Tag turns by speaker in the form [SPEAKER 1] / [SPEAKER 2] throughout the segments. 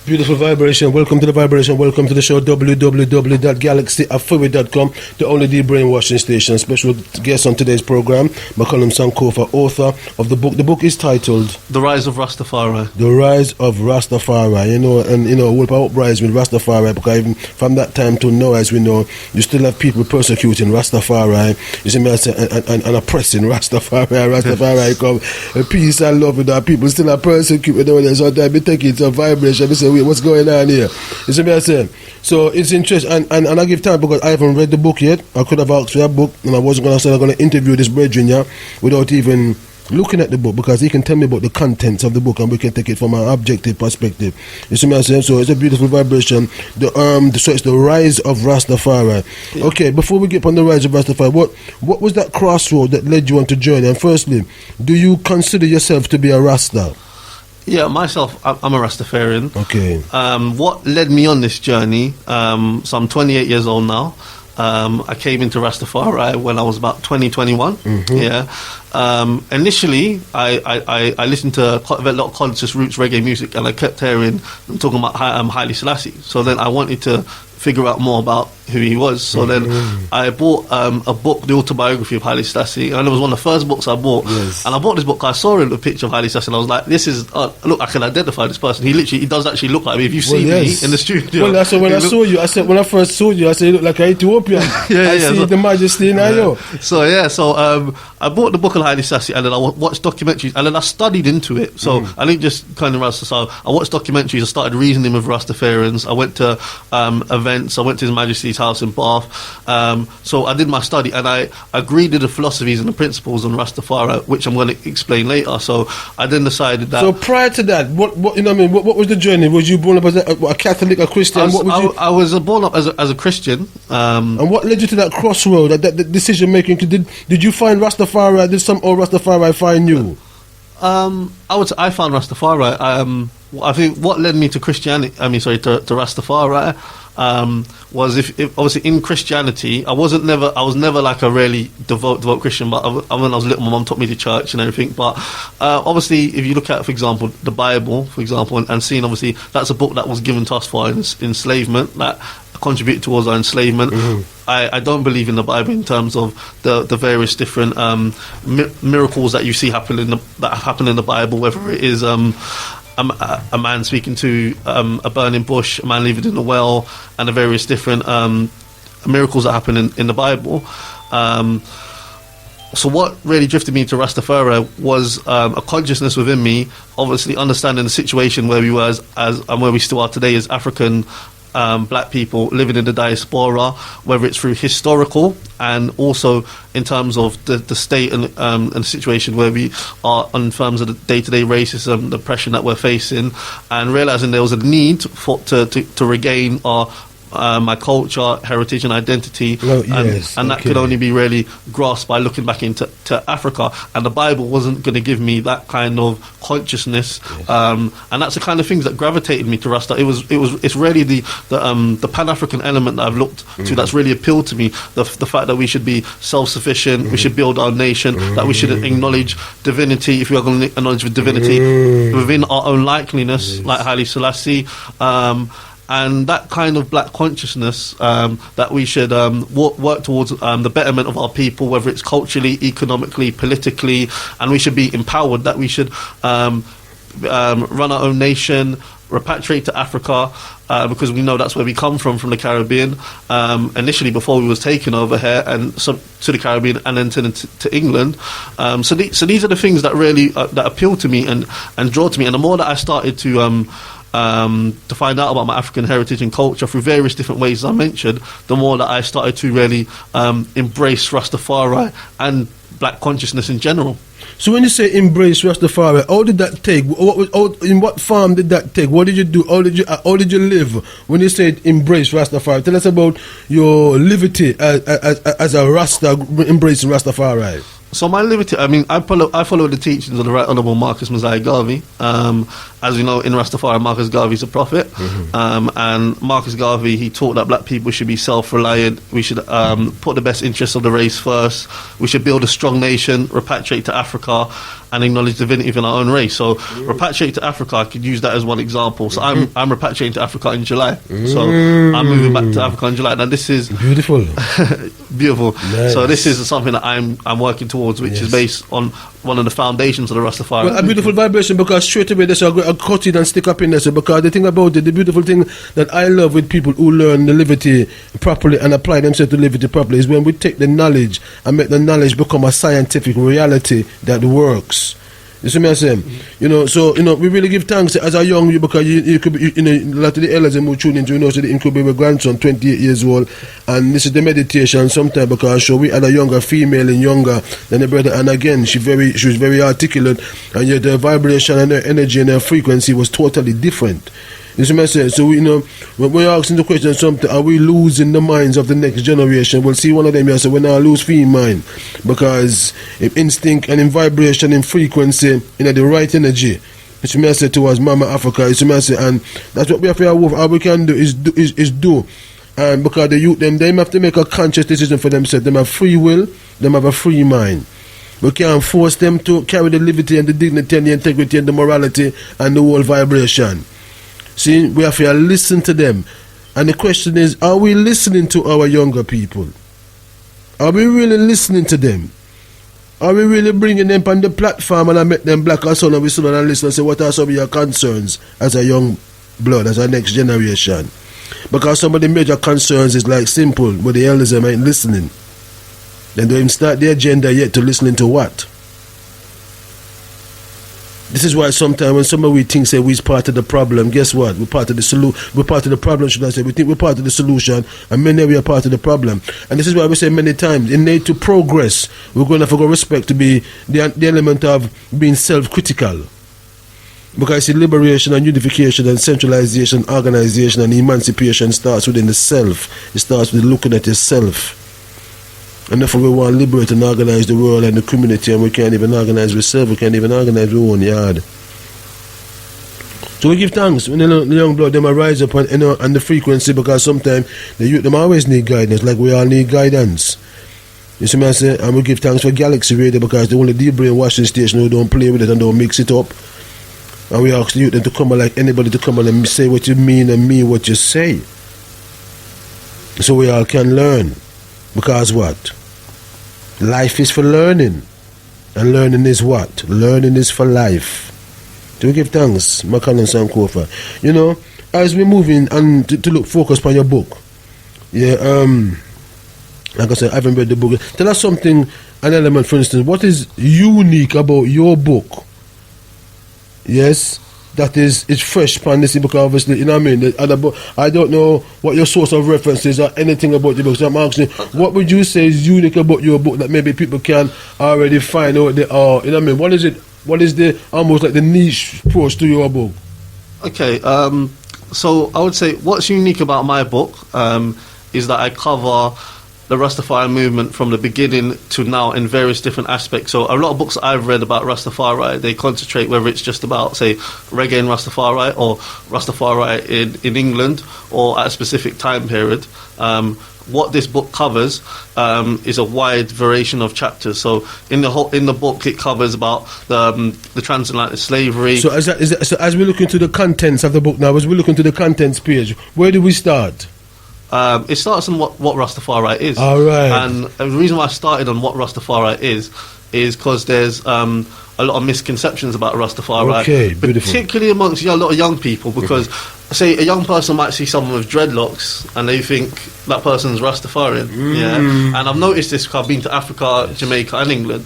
[SPEAKER 1] Beautiful vibration. Welcome to the vibration. Welcome to the show. www.galaxyafuwi.com, the only de-brainwashing station. Special guest on today's program, Macaulay Sankofa, author of the book. The book is titled
[SPEAKER 2] The Rise of Rastafari.
[SPEAKER 1] The Rise of Rastafari. We'll uprise with Rastafari, because even from that time to now, as we know, you still have people persecuting Rastafari. You see me, and oppressing Rastafari. Rastafari come peace and love with our people. Still are persecuted. Sometimes we take it to vibration. We say, what's going on here? You see me, I say? So it's interesting, and I give time because I haven't read the book yet. I could have asked for that book, and I wasn't going to say I'm going to interview this brethren, yeah, without even looking at the book, because he can tell me about the contents of the book and we can take it from an objective perspective. You see me, I say? So it's a beautiful vibration. So it's the rise of Rastafari. Yeah. Okay, before we get on the rise of Rastafari, what was that crossroad that led you on to journey? And firstly, do you consider yourself to be a Rasta?
[SPEAKER 2] Yeah, myself, I'm a Rastafarian.
[SPEAKER 1] Okay.
[SPEAKER 2] What led me on this journey, so I'm 28 years old now. I came into Rastafari when I was about 21. Mm-hmm. Yeah. Initially, I listened to quite a lot of conscious roots reggae music, and I kept hearing them talking about Haile Selassie. So then I wanted to figure out more about who he was. So then I bought a book, the autobiography of Haile Selassie, and it was one of the first books I bought. Yes. And I bought this book because I saw a picture of Haile Selassie, and I was like, this is, look, I can identify this person. He does actually look like me. If you see me in the studio.
[SPEAKER 1] Well, that's when I first saw you, I said, you look like an Ethiopian. I see the majesty in you.
[SPEAKER 2] So I bought the book on Haile Selassie, and then I watched documentaries, and then I studied into it. So I didn't just kind of Rasta. So I watched documentaries, I started reasoning with Rastafarians, I went to events, I went to His Majesty's house in Bath. So I did my study, and I agreed with the philosophies and the principles on Rastafari, which I'm going to explain later. So I then decided that.
[SPEAKER 1] So prior to that, what was the journey? Was you born up as a Catholic, a Christian?
[SPEAKER 2] I was born up as a Christian.
[SPEAKER 1] And what led you to that crossroad, that decision making? Did you find Rastafari? Did some old Rastafari find you?
[SPEAKER 2] I found Rastafari. I think what led me to Christianity, to Rastafari, was if obviously in Christianity, I was never like a really devout Christian, but when I was little, my mum took me to church and everything. But obviously, if you look at, for example, the Bible, for example, and seeing obviously that's a book that was given to us for enslavement, that contributed towards our enslavement. Mm-hmm. I don't believe in the Bible in terms of the various different miracles that you see that happen in the Bible, whether it is a man speaking to a burning bush, a man living in a well, and the various different miracles that happen in the Bible. So what really drifted me to Rastafari was a consciousness within me, obviously understanding the situation where we were and where we still are today as African black people living in the diaspora, whether it's through historical and also in terms of the state and the situation where we are in terms of the day-to-day racism, the oppression that we're facing, and realizing there was a need to regain my culture, heritage and identity, and that could only be really grasped by looking back into Africa, and the Bible wasn't going to give me that kind of consciousness, and that's the kind of things that gravitated me to Rasta. It's really the Pan-African element that I've looked to that's really appealed to me, the fact that we should be self-sufficient, we should build our nation, that we should acknowledge divinity, if we are going to acknowledge divinity within our own likeliness, like Haile Selassie, and that kind of black consciousness, that we should work towards the betterment of our people, whether it's culturally, economically, politically, and we should be empowered, that we should run our own nation, repatriate to Africa, because we know that's where we come from the Caribbean, initially before we was taken over here and to the Caribbean and then to England. So these are the things that really that appeal to me and draw to me, and the more that I started to find out about my African heritage and culture through various different ways, as I mentioned, the more that I started to really embrace Rastafari and black consciousness in general.
[SPEAKER 1] So when you say embrace Rastafari, how did that take? In what form did that take? What did you do? How did you live when you said embrace Rastafari? Tell us about your liberty as a Rasta, embracing Rastafari.
[SPEAKER 2] So my liberty, I follow the teachings of the Right Honourable Marcus Mosiah Garvey, as we know, in Rastafari, Marcus Garvey is a prophet. And Marcus Garvey, he taught that black people should be self-reliant. We should put the best interests of the race first. We should build a strong nation, repatriate to Africa, and acknowledge divinity within our own race. So repatriate to Africa, I could use that as one example. So I'm repatriating to Africa in July. So I'm moving back to Africa in July. Now this is
[SPEAKER 1] beautiful.
[SPEAKER 2] Beautiful.
[SPEAKER 1] Nice.
[SPEAKER 2] So this is something that I'm working towards, which is based on one of the foundations of the Rastafari.
[SPEAKER 1] Well, a beautiful vibration, because straight away there's a cut it and stick up in there. So because the thing about it, the beautiful thing that I love with people who learn the liberty properly and apply themselves to liberty properly is when we take the knowledge and make the knowledge become a scientific reality that works. You see me saying? So we really give thanks as a young you, because you could be, a lot of the elders who tune into, so the incubator grandson, 28 years old, and this is the meditation sometimes, because we had a younger female and younger than the brother, and again she was very articulate, and yet the vibration and her energy and her frequency was totally different. You see what I'm saying? So, when we're asking the question, something, are we losing the minds of the next generation? We'll see one of them here, so we're not lose female mind, because in instinct and in vibration, in frequency, the right energy. You see what I say towards Mama Africa? You see what I say? And that's what we have to have. All we can do is do. And because the youth, them have to make a conscious decision for themselves. Them have free will, them have a free mind. We can't force them to carry the liberty and the dignity and the integrity and the morality and the whole vibration. See, we have to listen to them. And the question is, are we listening to our younger people? Are we really listening to them? Are we really bringing them on the platform and I make them black or son and we sit down and listen and say, what are some of your concerns as a young blood, as a next generation? Because some of the major concerns is like simple, but the elders ain't listening. They don't even start their agenda yet to listening to what? This is why sometimes when some of we think say we're part of the problem, guess what? We're part of the solution. We're part of the problem, should I say. We think we're part of the solution, and many we are part of the problem. And this is why we say many times, in need to progress, we're going to have to go respect to be the element of being self-critical. Because see, liberation and unification and centralization, organization and emancipation starts within the self. It starts with looking at yourself. And therefore we want to liberate and organize the world and the community, and we can't even organize ourselves, we can't even organize our own yard. So we give thanks when the young blood them rise up and the frequency, because sometimes the youth them always need guidance, like we all need guidance. You see me I say? And we give thanks for Galaxy Radio, because the only deep brainwashing station who don't play with it and don't mix it up. And we ask the youth them to come, like anybody, to come and say what you mean and mean what you say. So we all can learn. Because what? Life is for learning. And learning is what? Learning is for life. So we give thanks, Makan and Sankofa. As we move in and to look focus on your book. Like I said, I haven't read the book. Tell us something, an element, for instance. What is unique about your book? Yes? That is fresh upon this, because obviously, you know what I mean? The other book, I don't know what your source of reference is or anything about your book. So I'm asking, what would you say is unique about your book that maybe people can already find out they are? You know what I mean? What is it? What is the almost like the niche approach to your book?
[SPEAKER 2] Okay, so I would say what's unique about my book is that I cover the Rastafari movement from the beginning to now in various different aspects. So a lot of books I've read about Rastafari, they concentrate whether it's just about, say, reggae and Rastafari, or Rastafari in England, or at a specific time period. What this book covers is a wide variation of chapters. So in the book, it covers about the transatlantic slavery.
[SPEAKER 1] So as we look into the contents of the book now, as we look into the contents page, where do we start?
[SPEAKER 2] It starts on what Rastafari is.
[SPEAKER 1] All right.
[SPEAKER 2] And the reason why I started on what Rastafari is because there's a lot of misconceptions about Rastafari.
[SPEAKER 1] Okay, beautiful.
[SPEAKER 2] Particularly amongst a lot of young people, because, say, a young person might see someone with dreadlocks and they think that person's Rastafarian. Yeah. And I've noticed this because I've been to Africa, Jamaica and England,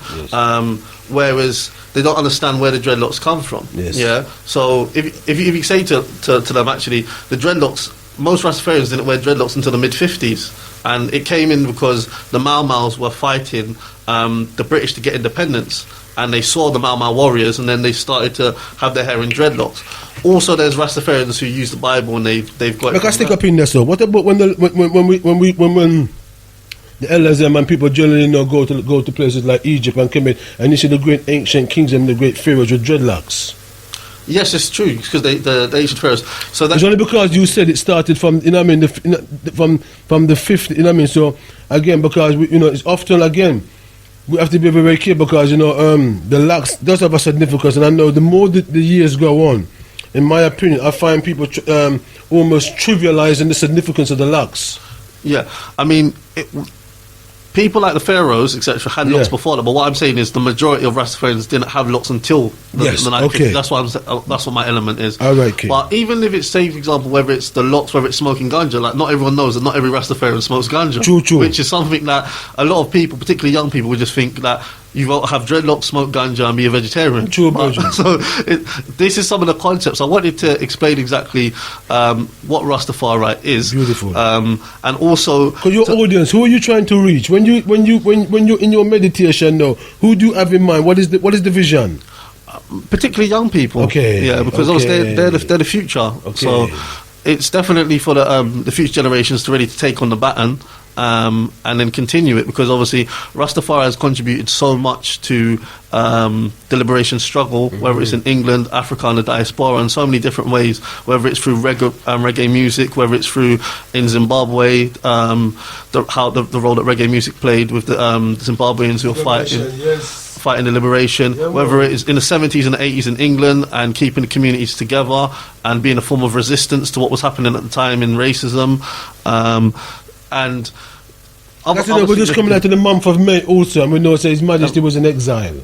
[SPEAKER 2] whereas they don't understand where the dreadlocks come from.
[SPEAKER 1] Yes.
[SPEAKER 2] Yeah. So if you say to them, actually, the dreadlocks, most Rastafarians didn't wear dreadlocks until the mid-50s, and it came in because the Mau Mau's were fighting the British to get independence, and they saw the Mau Mau warriors, and then they started to have their hair in dreadlocks. Also, there's Rastafarians who use the Bible, and they've got.
[SPEAKER 1] Like I stick up in there, so what about when the elders and people generally go to places like Egypt and come in, and you see the great ancient kings and the great pharaohs with dreadlocks?
[SPEAKER 2] Yes, it's true, because the ancient pharaohs. So that,
[SPEAKER 1] It's only because you said it started from, you know what I mean, from the 50, you know what I mean. So again, because we, you know, it's often again we have to be very, very careful because you know the lax does have a significance, and I know the more the years go on, in my opinion, I find people almost trivializing the significance of the lax.
[SPEAKER 2] yeah, I mean, people like the pharaohs, etc., had locks before that. But what I'm saying is the majority of Rastafarians didn't have locks until the 1950s. That's what my element is.
[SPEAKER 1] All right, okay.
[SPEAKER 2] But even if it's, say, for example, whether it's the locks, whether it's smoking ganja, like not everyone knows that not every Rastafarian smokes ganja.
[SPEAKER 1] True.
[SPEAKER 2] Which is something that a lot of people, particularly young people, would just think that you won't have dreadlocks, smoke ganja, and be a vegetarian.
[SPEAKER 1] True,
[SPEAKER 2] so this is some of the concepts. I wanted to explain exactly what Rastafari is.
[SPEAKER 1] Beautiful.
[SPEAKER 2] And also,
[SPEAKER 1] because your audience, who are you trying to reach when you're in your meditation now? Who do you have in mind? What is the vision?
[SPEAKER 2] Particularly young people.
[SPEAKER 1] Okay.
[SPEAKER 2] Yeah, because obviously they're the future.
[SPEAKER 1] Okay.
[SPEAKER 2] So it's definitely for the future generations to ready to take on the baton. And then continue it, because obviously Rastafari has contributed so much to the liberation struggle, whether it's in England, Africa, and the diaspora, in so many different ways, whether it's through reggae music, whether it's through in Zimbabwe, the role that reggae music played with the Zimbabweans who are fighting the liberation, whether it is in the 70s and the 80s in England and keeping the communities together and being a form of resistance to what was happening at the time in racism. And
[SPEAKER 1] we're just coming out to the month of May also, and we know His Majesty was in exile.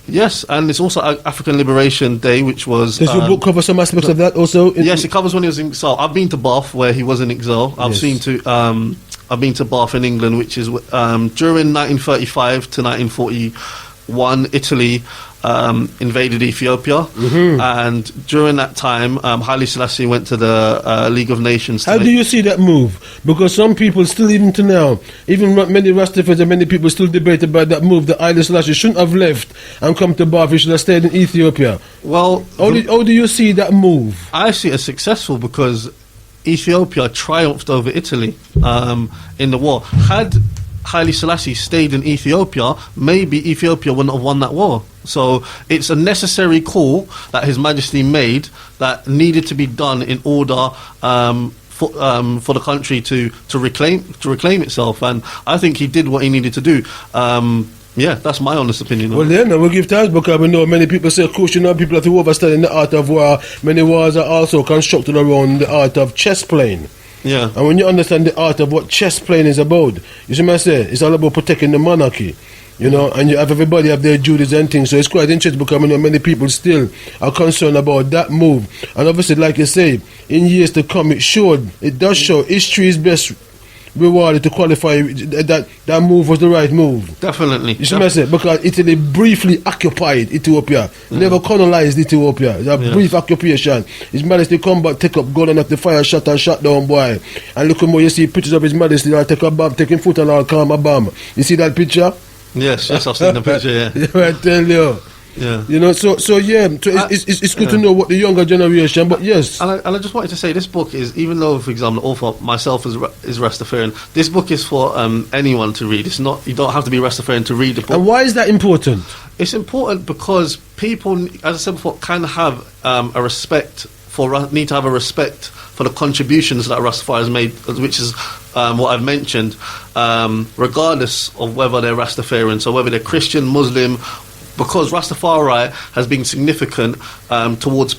[SPEAKER 2] Yes, and it's also African Liberation Day, which was...
[SPEAKER 1] Does your book cover some aspects of that also?
[SPEAKER 2] Yes, it covers when he was in exile. I've been to Bath, where he was in exile. I've been to Bath in England, which is during 1935 to 1941, Italy invaded Ethiopia, and during that time Haile Selassie went to the League of Nations.
[SPEAKER 1] How do you see that move? Because some people still, even to now, even many Rastafarians and many people still debate about that move, that Haile Selassie shouldn't have left and come to Bath, he should have stayed in Ethiopia.
[SPEAKER 2] Well,
[SPEAKER 1] how do you see that move?
[SPEAKER 2] I see it as successful because Ethiopia triumphed over Italy in the war. Had Haile Selassie stayed in Ethiopia, maybe Ethiopia wouldn't have won that war. So it's a necessary call that His Majesty made that needed to be done in order for the country to reclaim itself. And I think he did what he needed to do. Yeah, that's my honest opinion.
[SPEAKER 1] Well, then we'll give thanks, because we know many people say, of course, you know, people have to understand the art of war. Many wars are also constructed around the art of chess playing.
[SPEAKER 2] Yeah.
[SPEAKER 1] And when you understand the art of what chess playing is about, you see what I say? It's all about protecting the monarchy, you know, and you have everybody have their duties and things. So it's quite interesting, because you know, many people still are concerned about that move. And obviously, like you say, in years to come, it does show history is best rewarded to qualify that move was the right move.
[SPEAKER 2] Definitely.
[SPEAKER 1] You see what I say? Because Italy briefly occupied Ethiopia, never colonized Ethiopia. It's a brief occupation. His Majesty come back, take up gun and have the fire shot and shot down, boy. And look at more, you see pictures of His Majesty, I'll take a bomb, taking foot and I'll calm a bomb. You see that picture?
[SPEAKER 2] Yes, I've seen the picture, yeah.
[SPEAKER 1] I tell you.
[SPEAKER 2] Yeah.
[SPEAKER 1] You know, so it's good to know what the younger generation, but yes.
[SPEAKER 2] And I just wanted to say, this book is, even though, for example, author myself is Rastafarian, this book is for anyone to read. It's not, you don't have to be Rastafarian to read the book.
[SPEAKER 1] And why is that important?
[SPEAKER 2] It's important because people, as I said before, can have need to have a respect for the contributions that Rastafari has made, which is what I've mentioned, regardless of whether they're Rastafarian, so whether they're Christian, Muslim, because Rastafari has been significant towards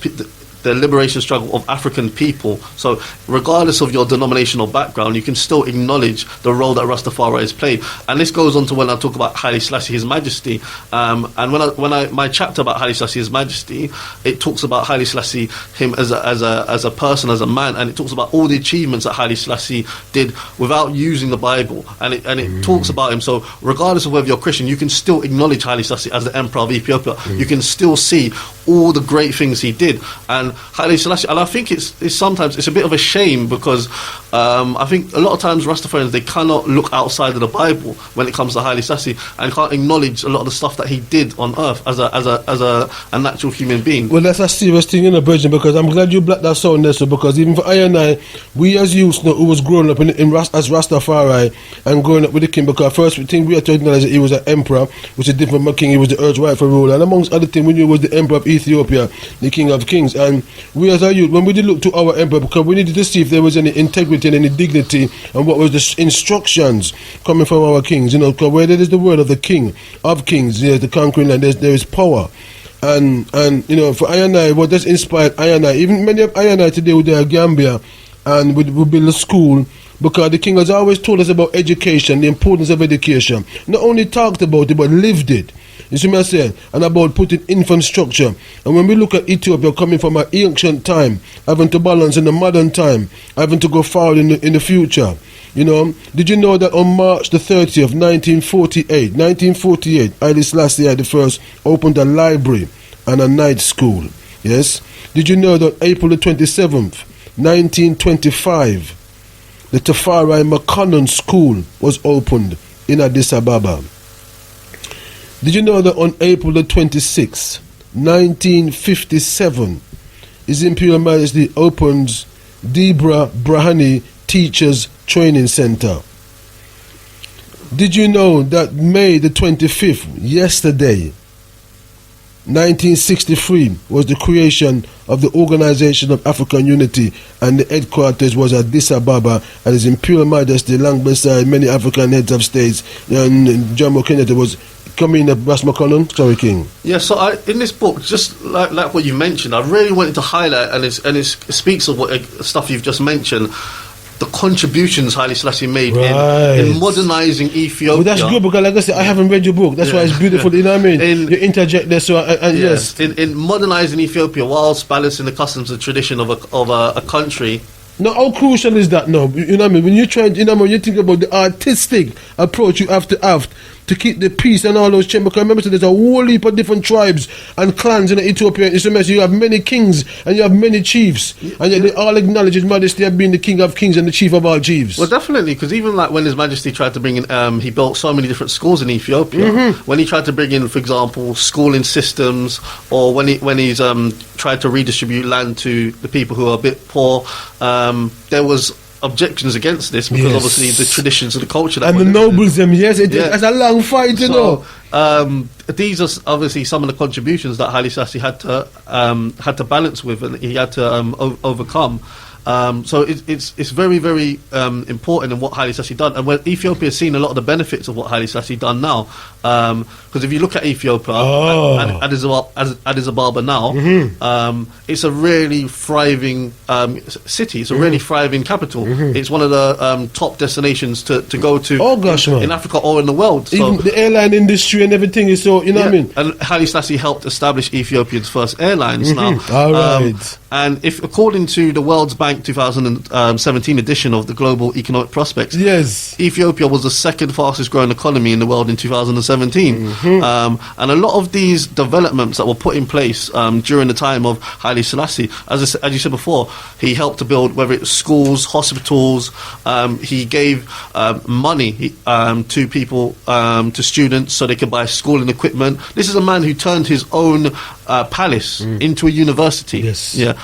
[SPEAKER 2] the liberation struggle of African people. So regardless of your denominational background, you can still acknowledge the role that Rastafari has played. And this goes on to when I talk about Haile Selassie, His Majesty. And when my chapter about Haile Selassie, His Majesty, it talks about Haile Selassie, him as a person, as a man, and it talks about all the achievements that Haile Selassie did without using the Bible. And it talks about him. So regardless of whether you're Christian, you can still acknowledge Haile Selassie as the Emperor of Ethiopia. You can still see all the great things he did. And Haile Selassie, and I think it's sometimes it's a bit of a shame, because I think a lot of times Rastafarians, they cannot look outside of the Bible when it comes to Haile Selassie, and can't acknowledge a lot of the stuff that he did on earth as a natural human being.
[SPEAKER 1] Well, that's a serious thing in a Virgin, because I'm glad you blacked that sound there, so because even for I and I, we as youths know, who was growing up as Rastafari and growing up with the king, because first thing we had to acknowledge that he was an emperor, which is different from a king. He was the earth's rightful ruler, and amongst other things, we knew he was the Emperor of Ethiopia. Ethiopia, the King of Kings. And we as a youth, when we did look to our emperor, because we needed to see if there was any integrity and any dignity, and what was the instructions coming from our kings. You know, because where there is the word of the King of Kings, the conquering land, there is power. And you know, for I and I, what just inspired I and I, even many of I and I today with their Gambia, and we build a school, because the king has always told us about education, the importance of education. Not only talked about it, but lived it. You see what I'm saying? And about putting infrastructure. And when we look at Ethiopia coming from an ancient time, having to balance in the modern time, having to go forward in the future. You know, did you know that on March the 30th, 1948, Haile Selassie the first opened a library and a night school? Yes? Did you know that April the 27th, 1925, the Tafari McConnell School was opened in Addis Ababa? Did you know that on April the 26th, 1957, His Imperial Majesty opens Debra Brahani Teachers Training Center? Did you know that May the 25th, yesterday, 1963, was the creation of the Organization of African Unity, and the headquarters was at Addis Ababa, and His Imperial Majesty, along beside many African heads of states, and Jomo Kenyatta was coming up. Ras McConnell, sorry, King.
[SPEAKER 2] Yeah, so in this book, just like what you mentioned, I really wanted to highlight, and it speaks of what stuff you've just mentioned, the contributions Haile Selassie made in modernising Ethiopia.
[SPEAKER 1] Well, that's good, because like I said, I haven't read your book. That's why it's beautiful, you know what I mean? You interject there, so, yes.
[SPEAKER 2] In modernising Ethiopia whilst balancing the customs and tradition of a country.
[SPEAKER 1] Now, how crucial is that now? You know what I mean? When you try, you know, when you think about the artistic approach you have to keep the peace and all those changes. Because remember, there's a whole heap of different tribes and clans in Ethiopia. You have many kings and you have many chiefs, and yet they all acknowledge His Majesty as being the King of Kings and the Chief of all chiefs.
[SPEAKER 2] Well, definitely, because even like when His Majesty tried to bring in, he built so many different schools in Ethiopia. When he tried to bring in, for example, schooling systems, or when he's tried to redistribute land to the people who are a bit poor, there was objections against this, because obviously the traditions and the culture that
[SPEAKER 1] and the nobles it's a long fight, you know.
[SPEAKER 2] These are obviously some of the contributions that Haile Selassie had to balance with, and he had to overcome. So it's very, very important in what Haile Selassie done, and when Ethiopia has seen a lot of the benefits of what Haile Selassie done now, because if you look at Ethiopia and Addis Ababa now, it's a really thriving city. It's a really thriving capital. It's one of the top destinations to go to in Africa or in the world. So,
[SPEAKER 1] even the airline industry and everything is so, you know what I mean?
[SPEAKER 2] And Haile Selassie helped establish Ethiopia's first airlines now.
[SPEAKER 1] All right.
[SPEAKER 2] And if, according to the World Bank 2017 edition of the Global Economic Prospects, Ethiopia was the second fastest growing economy in the world in 2017. And a lot of these developments that were put in place during the time of Haile Selassie, as you said before, he helped to build, whether it's schools, hospitals, he gave money to people, to students, so they could buy schooling equipment. This is a man who turned his own palace into a university.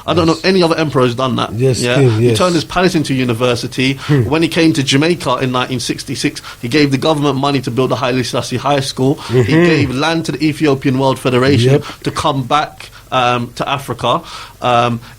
[SPEAKER 2] I don't know any other emperor who's done that. He turned his palace into a university. When he came to Jamaica in 1966, he gave the government money to build the Haile Selassie High School. He gave land to the Ethiopian World Federation to come back to Africa.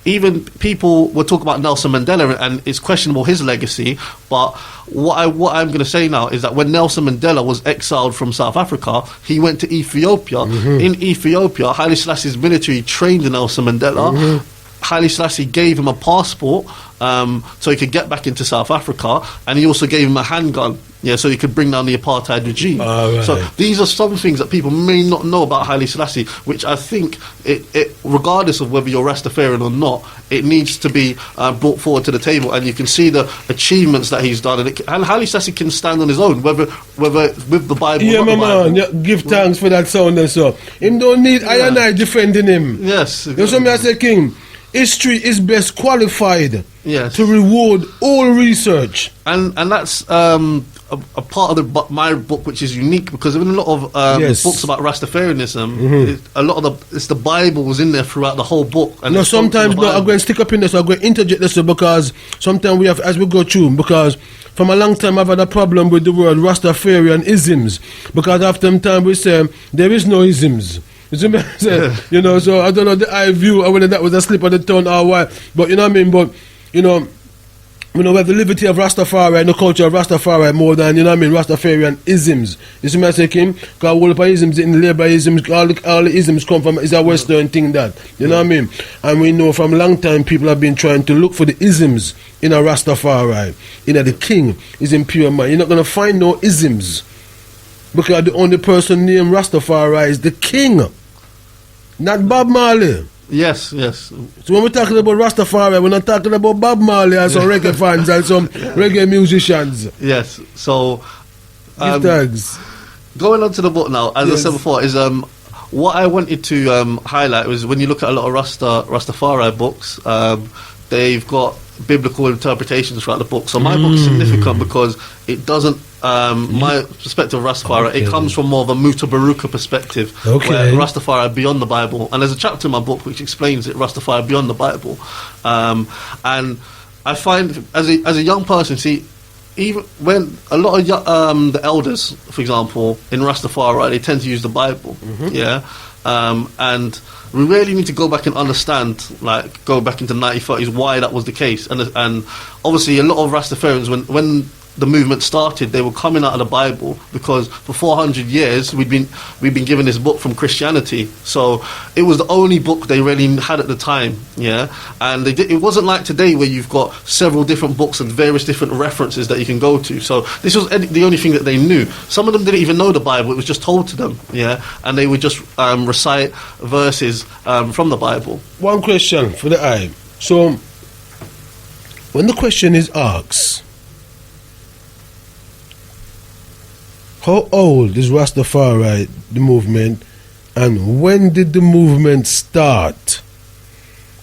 [SPEAKER 2] Even people were talking about Nelson Mandela, and it's questionable his legacy, but what I'm going to say now is that when Nelson Mandela was exiled from South Africa, he went to Ethiopia. In Ethiopia, Haile Selassie's military trained Nelson Mandela. Haile Selassie gave him a passport so he could get back into South Africa, and he also gave him a handgun, so he could bring down the apartheid regime. So these are some things that people may not know about Haile Selassie, which I think, regardless of whether you're Rastafarian or not, it needs to be brought forward to the table, and you can see the achievements that he's done, and Haile Selassie can stand on his own, whether with the Bible or not the Bible.
[SPEAKER 1] Give thanks for that sound and so. Him don't need I and I defending him. You know something I say, King? History is best qualified to reward all research,
[SPEAKER 2] and that's a part of my book, which is unique, because in a lot of books about Rastafarianism, a lot of the Bible was in there throughout the whole book. And
[SPEAKER 1] sometimes I'm going to stick up in this, I'm going to interject this, because sometimes we have, as we go through, because from a long time I've had a problem with the word Rastafarian isms, because after time we say there is no isms. You see me say? You know, so I don't know the eye view or whether that was a slip of the tongue or what. But you know what I mean? But you know, we have the liberty of Rastafari and the culture of Rastafari more than, you know what I mean, Rastafarian isms. You see me say, Kim? Because all the isms, in Labour isms, all the isms come from, is a Western thing that. You know what I mean? And we know from a long time people have been trying to look for the isms in a Rastafari. You know, the king is in pure mind. You're not going to find no isms. Because the only person named Rastafari is the king. Not Bob Marley.
[SPEAKER 2] Yes, yes.
[SPEAKER 1] So when we're talking about Rastafari, we're not talking about Bob Marley and some reggae fans and some reggae musicians.
[SPEAKER 2] Yes. So,
[SPEAKER 1] Give thanks.
[SPEAKER 2] going on to the book now, as I said before, is what I wanted to highlight was when you look at a lot of Rastafari books, they've got biblical interpretations throughout the book. So my book is significant because it doesn't. My perspective of Rastafari, it comes from more of a Mutabaruka perspective, where Rastafari are beyond the Bible. And there's a chapter in my book which explains it, Rastafari are beyond the Bible. And I find, as a young person, see, even when a lot of the elders, for example, in Rastafari, they tend to use the Bible, and we really need to go back and understand, like, go back into the 1930s, why that was the case. And obviously a lot of Rastafarians, when the movement started, they were coming out of the Bible because for 400 years we'd been given this book from Christianity, so it was the only book they really had at the time, and it wasn't like today where you've got several different books and various different references that you can go to. So this was the only thing that they knew. Some of them didn't even know the Bible, it was just told to them, and they would just recite verses from the Bible.
[SPEAKER 1] One question for the eye. So when the question is asked, how old is Rastafari, the movement, and when did the movement start?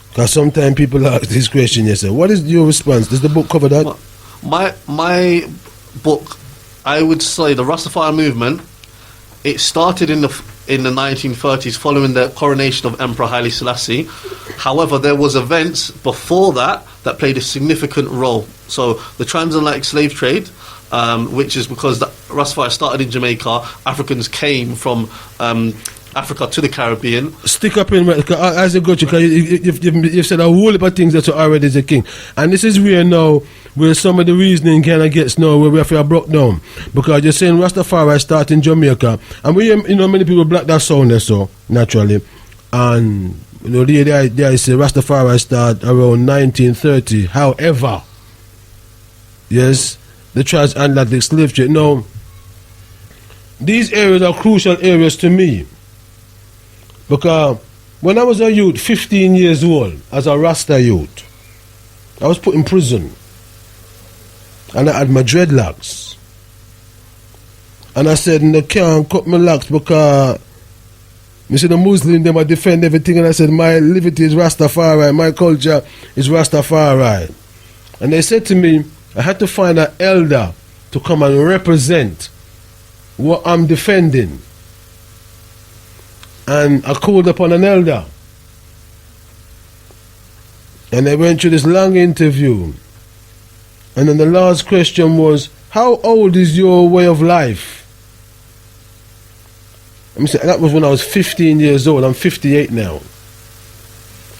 [SPEAKER 1] Because sometimes people ask this question, yes, sir. What is your response? Does the book cover that?
[SPEAKER 2] My book, I would say the Rastafari movement, it started in the 1930s following the coronation of Emperor Haile Selassie. However, there was events before that played a significant role. So the transatlantic slave trade, which is because the Rastafari started in Jamaica, Africans came from Africa to the Caribbean.
[SPEAKER 1] Stick up in, as you go to, you've said a whole heap of things that are already the king. And this is where some of the reasoning kind of gets where we have to broke down. Because you're saying Rastafari start in Jamaica, and many people black that sound there, so naturally. And the idea is Rastafari start around 1930. However, yes, the transatlantic slave trade. Now, these areas are crucial areas to me, because when I was a youth, 15 years old, as a Rasta youth, I was put in prison, and I had my dreadlocks, and I said, they can't cut my locks because you see the Muslim, them I defend everything, and I said, my liberty is Rastafari, my culture is Rastafari. And they said to me, I had to find an elder to come and represent what I'm defending. And I called upon an elder. And they went through this long interview. And then the last question was, how old is your way of life? That was when I was 15 years old. I'm 58 now.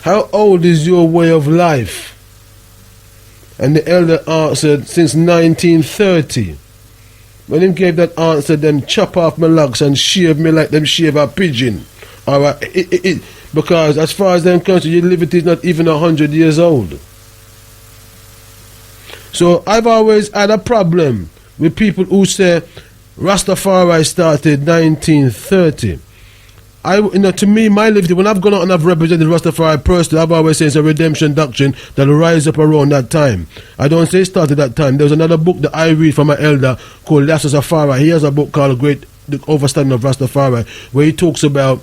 [SPEAKER 1] How old is your way of life? And the elder answered, since 1930. When he gave that answer, them chop off my locks and shave me like them shave a pigeon. Because as far as them concerned, your liberty is not even 100 years old. So I've always had a problem with people who say Rastafari started 1930. To me, my liberty, when I've gone out and I've represented Rastafari personally, I've always said it's a redemption doctrine that'll rise up around that time. I don't say it started that time. There was another book that I read from an elder called Rastafari. He has a book called The Overstanding of Rastafari, where he talks about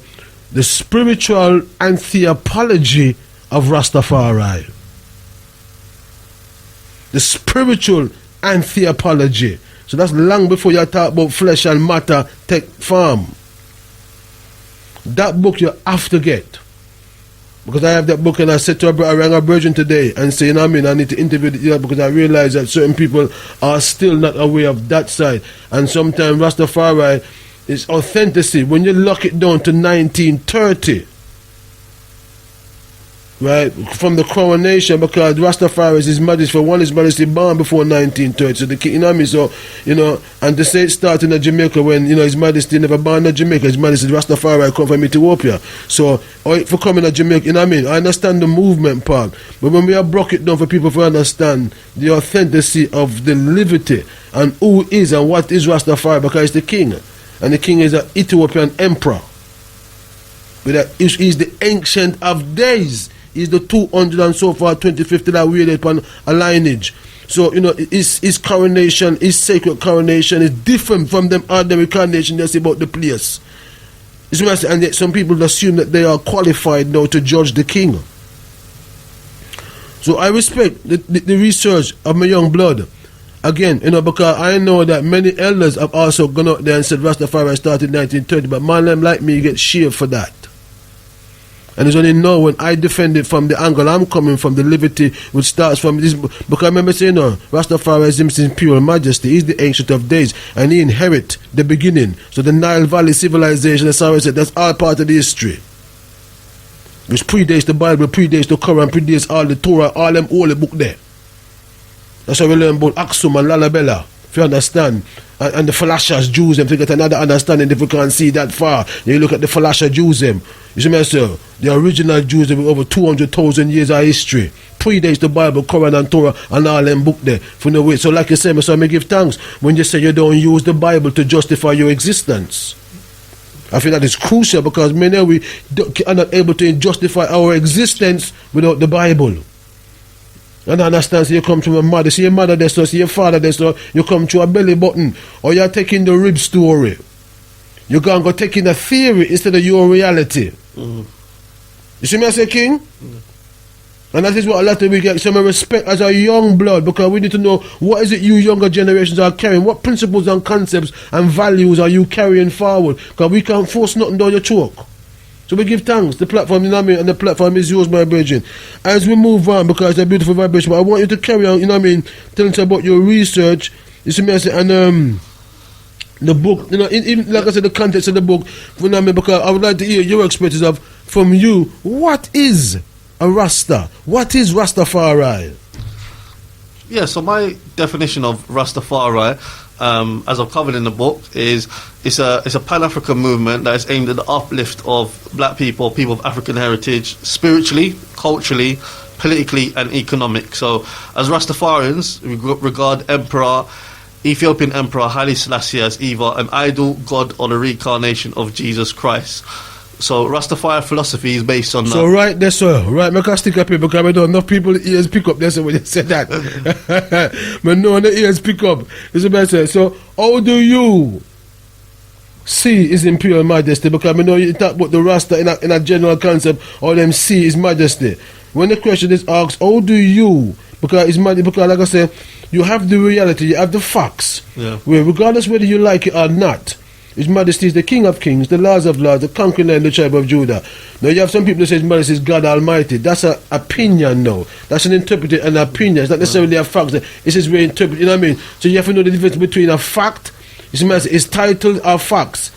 [SPEAKER 1] the spiritual anthropology of Rastafari. The spiritual anthropology. So that's long before you talk about flesh and matter take form. That book you have to get. Because I have that book, and I said to I rang a virgin today and saying, I need to interview the because I realize that certain people are still not aware of that side. And sometimes Rastafari its authenticity when you lock it down to 1930. Right, from the coronation, because Rastafari is His Majesty, for one, His Majesty born before 1930, so the king, you know what I mean? So, you know, and to say it started in Jamaica when, you know, His Majesty never born in Jamaica, His Majesty Rastafari come from Ethiopia. So, for coming to Jamaica, you know what I mean? I understand the movement part, but when we have broke it down for people to understand the authenticity of the liberty and who is and what is Rastafari, because it's the king, and the king is an Ethiopian emperor. But he's the ancient of days. Is the 200 and so far 2050 that we upon a lineage. So, you know, his coronation, his sacred coronation is different from them ordinary coronation they say about the place. And yet some people assume that they are qualified now to judge the king. So I respect the research of my young blood. Again, you know, because I know that many elders have also gone out there and said Rastafari started in 1930, but man like me get shaved for that. And it's only now when I defend it from the angle I'm coming from, the liberty which starts from this. Because I remember saying, no, Rastafari is His Imperial Majesty. He's the Ancient of Days, and He inherit the beginning. So the Nile Valley civilization, as I said, that's all part of the history. Which predates the Bible, predates the Quran, predates all the Torah, all them holy book there. That's how we learn about Aksum and Lalabella, if you understand. And the Falashas Jews, them to get another understanding if we can't see that far. You look at the Falasha Jews, them. You see me, sir? The original Jews have over 200,000 years of history. Predates the Bible, Quran and Torah and all them book there. For no way. So like you said, so I may give thanks when you say you don't use the Bible to justify your existence. I feel that is crucial because many we are not able to justify our existence without the Bible. And I understand, so you come to a mother, see your mother there, so see your father there, so you come to a belly button, or you're taking the rib story. You're going to go taking a theory instead of your reality. You see me, I say, King? And that is what a lot of we get some respect as a young blood, because we need to know what is it you younger generations are carrying, what principles and concepts and values are you carrying forward, because we can't force nothing down your throat. So we give thanks. The platform, you know what I mean, and the platform is yours, my brethren. As we move on, because it's a beautiful vibration, but I want you to carry on, you know what I mean, telling us about your research, you see me, I say, and the book, you know, even like I said, the context of the book, you know what I mean, because I would like to hear your experiences of, from you, what is a Rasta? What is Rastafari?
[SPEAKER 2] Yeah, so my definition of Rastafari, as I've covered in the book, is it's a Pan-African movement that is aimed at the uplift of black people, people of African heritage, spiritually, culturally, politically and economic. So as Rastafarians, we regard Ethiopian Emperor Haile Selassie as either an idol, god or the reincarnation of Jesus Christ. So Rastafari philosophy is based on
[SPEAKER 1] so right there, sir. Right, make a stick up here because I don't enough people ears pick up there. So when you say that, but no, the ears pick up. It's about say. So how do you see His Imperial Majesty? Because I know you talk about the Rasta in a general concept, or them see His Majesty. When the question is asked, how do you? Because His Majesty, because like I said, you have the reality, you have the facts.
[SPEAKER 2] Yeah.
[SPEAKER 1] Where regardless whether you like it or not, His Majesty is the King of Kings, the Lords of Lords, the conquering Lion, the tribe of Judah. Now you have some people that say His Majesty is God Almighty. That's an opinion now. That's an interpreted an opinion. It's not necessarily a fact. It's His way interpreted. You know what I mean? So you have to know the difference between a fact, His Majesty is titles are facts.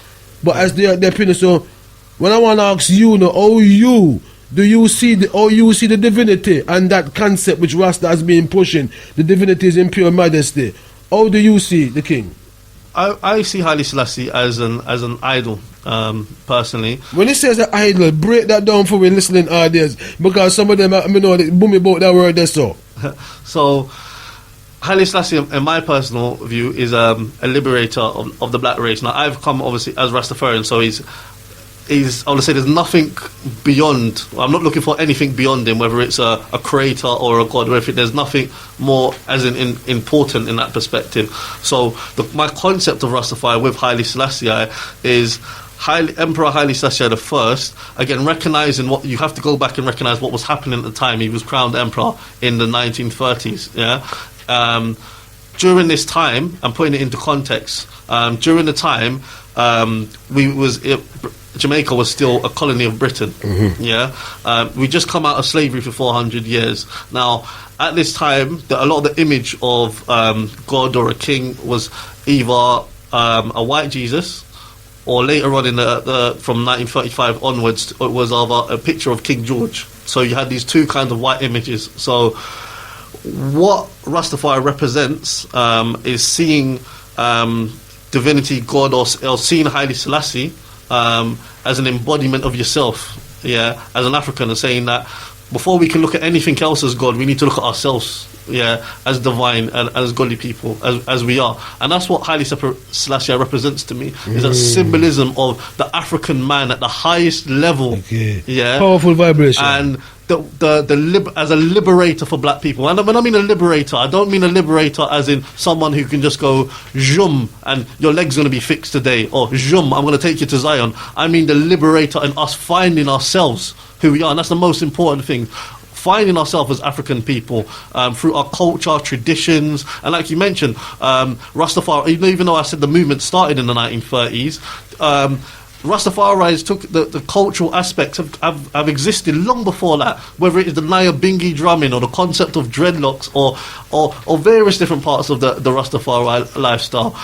[SPEAKER 1] But as their opinion, so when I want to ask you now, how you see the divinity and that concept which Rasta has been pushing, the divinity is Imperial Majesty. How do you see the King?
[SPEAKER 2] I see Haile Selassie as an idol, personally.
[SPEAKER 1] When he says an idol, break that down for me listening audience, because some of them, I know, they boom about that word there, so.
[SPEAKER 2] So, Haile Selassie, in my personal view, is a liberator of the black race. Now, I've come, obviously, as Rastafarian, so he's I want to say there's nothing beyond. I'm not looking for anything beyond him, whether it's a creator or a god, there's nothing more as in important in that perspective. So my concept of Rastafari with Haile Selassie is Emperor Haile Selassie the first, again recognizing what you have to go back and recognize what was happening at the time. He was crowned emperor in the 1930s. Yeah. During this time, I'm putting it into context. During the time, Jamaica was still a colony of Britain. Mm-hmm. Yeah, we just come out of slavery for 400 years. Now, at this time, a lot of the image of God or a king was either a white Jesus or later on in the from 1935 onwards, it was of a picture of King George. So you had these two kinds of white images. So what Rastafari represents is seeing divinity, God, or seeing Haile Selassie as an embodiment of yourself, as an African, and saying that before we can look at anything else as God, we need to look at ourselves, as divine and as godly people, as we are. And that's what Haile Selassie represents to me, is a symbolism of the African man at the highest level.
[SPEAKER 1] Powerful vibration.
[SPEAKER 2] And as a liberator for black people. And when I mean a liberator, I don't mean a liberator as in someone who can just go zoom and your leg's going to be fixed today, or zoom, I'm going to take you to Zion. I mean the liberator in us finding ourselves who we are, and that's the most important thing. Finding ourselves as African people through our culture, traditions, and like you mentioned, Rastafari, even though I said the movement started in the 1930s, Rastafari's took the cultural aspects have existed long before that, whether it is the Nyabingi drumming or the concept of dreadlocks or various different parts of the Rastafari lifestyle.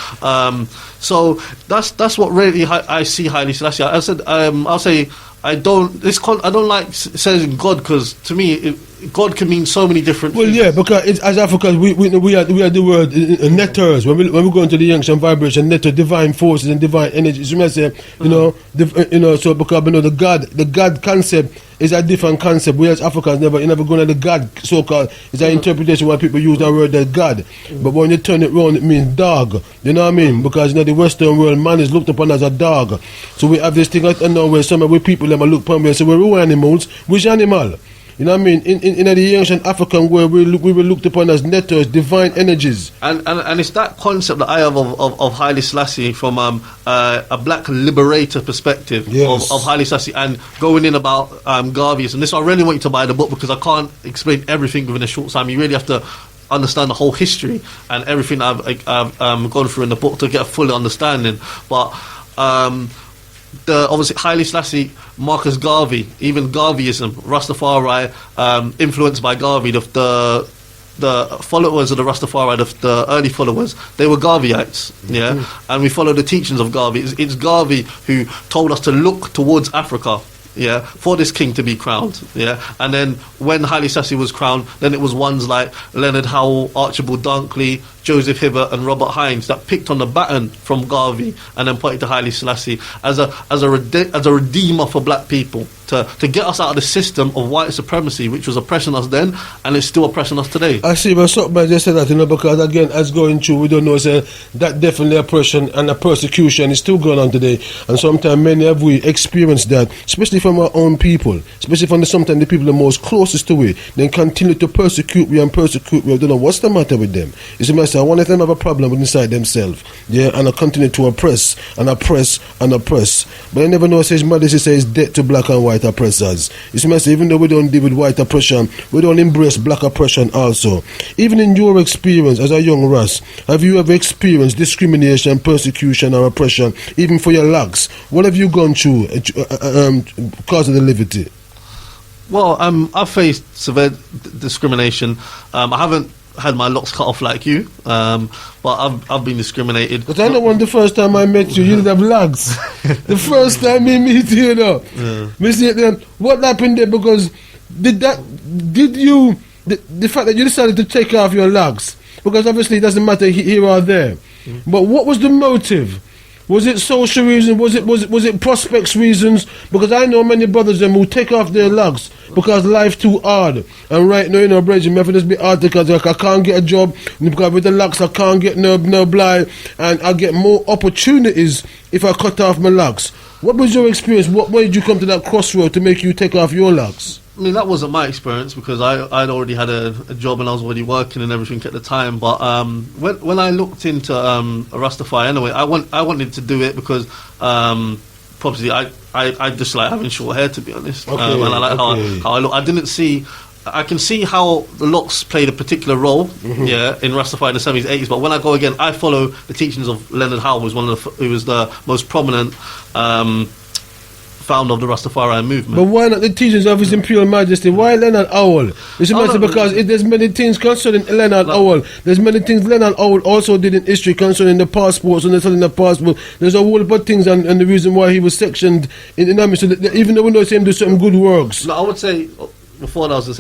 [SPEAKER 2] So that's what really I see Haile Selassie. I said I'll say I don't like saying God, because to me God can mean so many different things.
[SPEAKER 1] Well, because as Africans we are the word netters. When we go into the ancient vibration, netter, divine forces and divine energies. You may say, so because the God concept is a different concept. We as Africans never go into the God so-called. It's an interpretation why people use that word as God. But when you turn it around, it means dog. You know what I mean? Because the Western world, man is looked upon as a dog. So we have this thing where some of we people them look upon and say, we're animals. Which animal? You know what I mean? In the ancient African world, we were looked upon as netters, divine energies.
[SPEAKER 2] And it's that concept that I have of Haile Selassie from a black liberator perspective of Haile Selassie, and going in about Garvey's. And this, I really want you to buy the book, because I can't explain everything within a short time. You really have to understand the whole history and everything I've gone through in the book to get a full understanding. But obviously Haile Selassie, Marcus Garvey, even Garveyism, Rastafari, influenced by Garvey, the followers of the Rastafari, the early followers, they were Garveyites, and we follow the teachings of Garvey. It's Garvey who told us to look towards Africa, for this king to be crowned, and then when Haile Selassie was crowned, then it was ones like Leonard Howell, Archibald Dunkley, Joseph Hibbert and Robert Hines that picked on the baton from Garvey and then put it to Haile Selassie as a redeemer for black people, to get us out of the system of white supremacy, which was oppressing us then and it's still oppressing us today.
[SPEAKER 1] I see, but somebody just said that, because again, as going through, we don't know, that definitely oppression and a persecution is still going on today, and sometimes many have we experienced that, especially from our own people, especially from sometimes the people the most closest to it, then continue to persecute we. I don't know what's the matter with them. It's a mess. One of them have a problem inside themselves, and I continue to oppress and oppress and oppress. But I never know, says mother, she says death to black and white oppressors. It's a mess. Even though we don't deal with white oppression, we don't embrace black oppression also. Even in your experience as a young Ras, have you ever experienced discrimination, persecution or oppression, even for your locks? What have you gone through because of the liberty?
[SPEAKER 2] Well, I've faced severe discrimination. I haven't had my locks cut off like you, but I've been discriminated.
[SPEAKER 1] But I know when the first time I met you, you didn't have locks. The first time we meet you, Me see then what happened there? Because the fact that you decided to take off your locks, because obviously it doesn't matter here or there. But what was the motive? Was it social reasons? Was it prospects reasons? Because I know many brothers them who take off their locks because life too hard. And right now, Bridget, me have to just be hard because I can't get a job, because with the locks I can't get no blind, and I get more opportunities if I cut off my locks. What was your experience? What made you come to that crossroad to make you take off your locks?
[SPEAKER 2] I mean, that wasn't my experience, because I'd already had a job and I was already working and everything at the time. But when I looked into Rastafari anyway, I wanted to do it because probably I just like having short hair, to be honest. And I like how I look. I can see how the locks played a particular role, in Rastafari in the 70s, 80s. But when I go again, I follow the teachings of Leonard Howell, who was the most prominent founder of the Rastafari movement.
[SPEAKER 1] But why not the teachings of His Imperial Majesty? Why Leonard Howell? Because there's many things concerning Leonard Howell. There's many things Leonard Howell also did in history concerning the passports and selling the passport. There's a whole bunch of things and the reason why he was sectioned in the army. So even though we know him do some good works.
[SPEAKER 2] No, I would say, before that I was going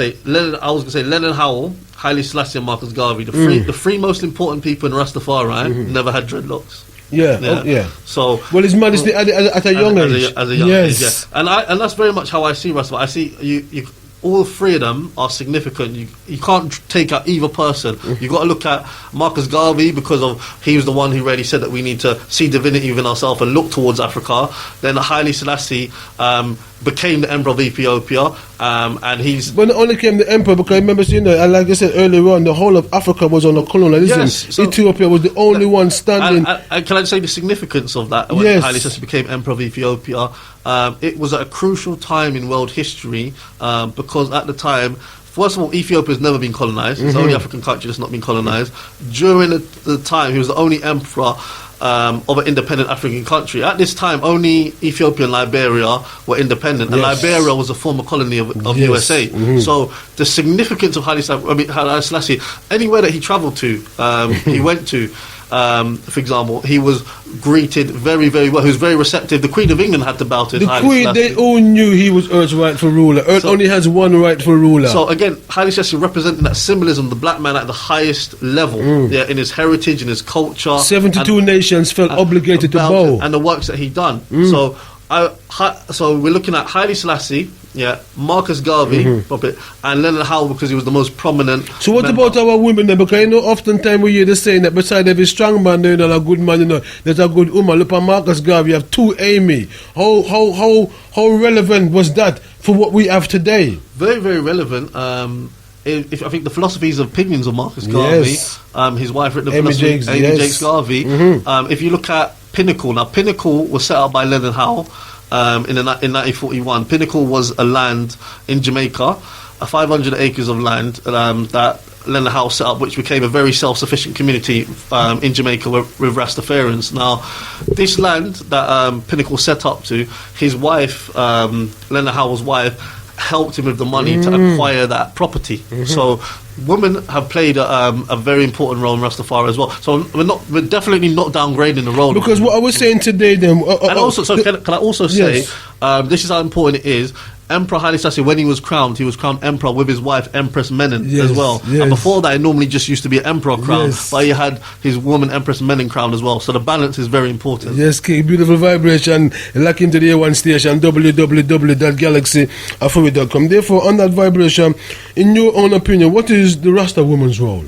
[SPEAKER 2] to say Leonard Howell, Haile Selassie and Marcus Garvey, the three most important people in Rastafari never had dreadlocks.
[SPEAKER 1] Yeah.
[SPEAKER 2] So,
[SPEAKER 1] well, His Majesty at a young age.
[SPEAKER 2] As a young age, yeah. And that's very much how I see Rastafari. I see you all three of them are significant. You can't take out either person. You've got to look at Marcus Garvey because he was the one who really said that we need to see divinity within ourselves and look towards Africa. Then Haile Selassie became the Emperor of Ethiopia, and he's...
[SPEAKER 1] But not only became the Emperor, because I remember, and like I said earlier on, the whole of Africa was under colonialism.
[SPEAKER 2] Yes, so
[SPEAKER 1] Ethiopia was the only one standing...
[SPEAKER 2] And can I say the significance of that? When Haile Selassie became Emperor of Ethiopia, it was at a crucial time in world history, because at the time, first of all, Ethiopia has never been colonized. It's the only African country that's not been colonized. During the time, he was the only emperor of an independent African country. At this time, only Ethiopia and Liberia were independent, and Liberia was a former colony of USA. So the significance of Haile Selassie, anywhere that he travelled to, he went to, for example, he was greeted very, very well. He was very receptive. The Queen of England had to bow to his
[SPEAKER 1] The Queen, they all knew he was Earth's rightful ruler. Earth only has one rightful ruler.
[SPEAKER 2] So again, Haile Selassie representing that symbolism, the black man at the highest level, in his heritage, in his culture.
[SPEAKER 1] 72 nations felt obligated to bow.
[SPEAKER 2] And the works that he done. So we're looking at Haile Selassie, Marcus Garvey, and Leonard Howell because he was the most prominent.
[SPEAKER 1] So what about our women then? Because oftentimes we hear the saying that beside every strong man, and a good man, there's a good woman. Look at Marcus Garvey, you have two Amy. How relevant was that for what we have today?
[SPEAKER 2] Very, very relevant. I think the philosophies of opinions of Marcus Garvey, his wife written the philosophy, Amy Jakes Garvey. If you look at Pinnacle, now Pinnacle was set up by Leonard Howell in 1941. Pinnacle was a land in Jamaica, 500 acres of land that Leonard Howell set up, which became a very self-sufficient community in Jamaica with Rastafarians. Now, this land that Pinnacle set up to, his wife, Leonard Howell's wife, helped him with the money to acquire that property. So women have played a very important role in Rastafari as well. So we're definitely not downgrading the role.
[SPEAKER 1] Because what I was saying today then...
[SPEAKER 2] and also, can I also say, this is how important it is, Emperor Haile Selassie, when he was crowned emperor with his wife, Empress Menen, as well. And before that, it normally just used to be an emperor crown, but he had his woman, Empress Menen, crowned as well. So the balance is very important.
[SPEAKER 1] Yes, King, beautiful vibration. Lock into the A1 station, www.galaxyafroid.com. Therefore, on that vibration, in your own opinion, what is the Rasta woman's role?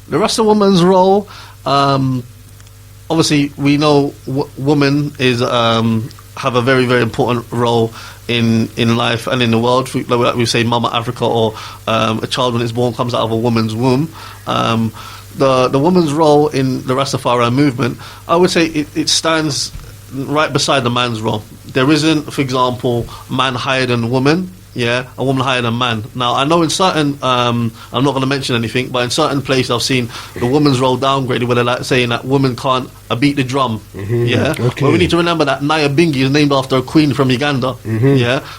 [SPEAKER 2] The Rasta woman's role, obviously, we know woman is... have a very, very important role in life and in the world. Like we say, Mama Africa, or a child when it's born comes out of a woman's womb. The woman's role in the Rastafari movement, I would say it stands right beside the man's role. There isn't, for example, man higher than woman. A woman higher than man. Now, I know in certain, I'm not going to mention anything, but in certain places I've seen the woman's role downgraded, where they're like saying that women can't beat the drum. But we need to remember that Naya Bingi is named after a queen from Uganda.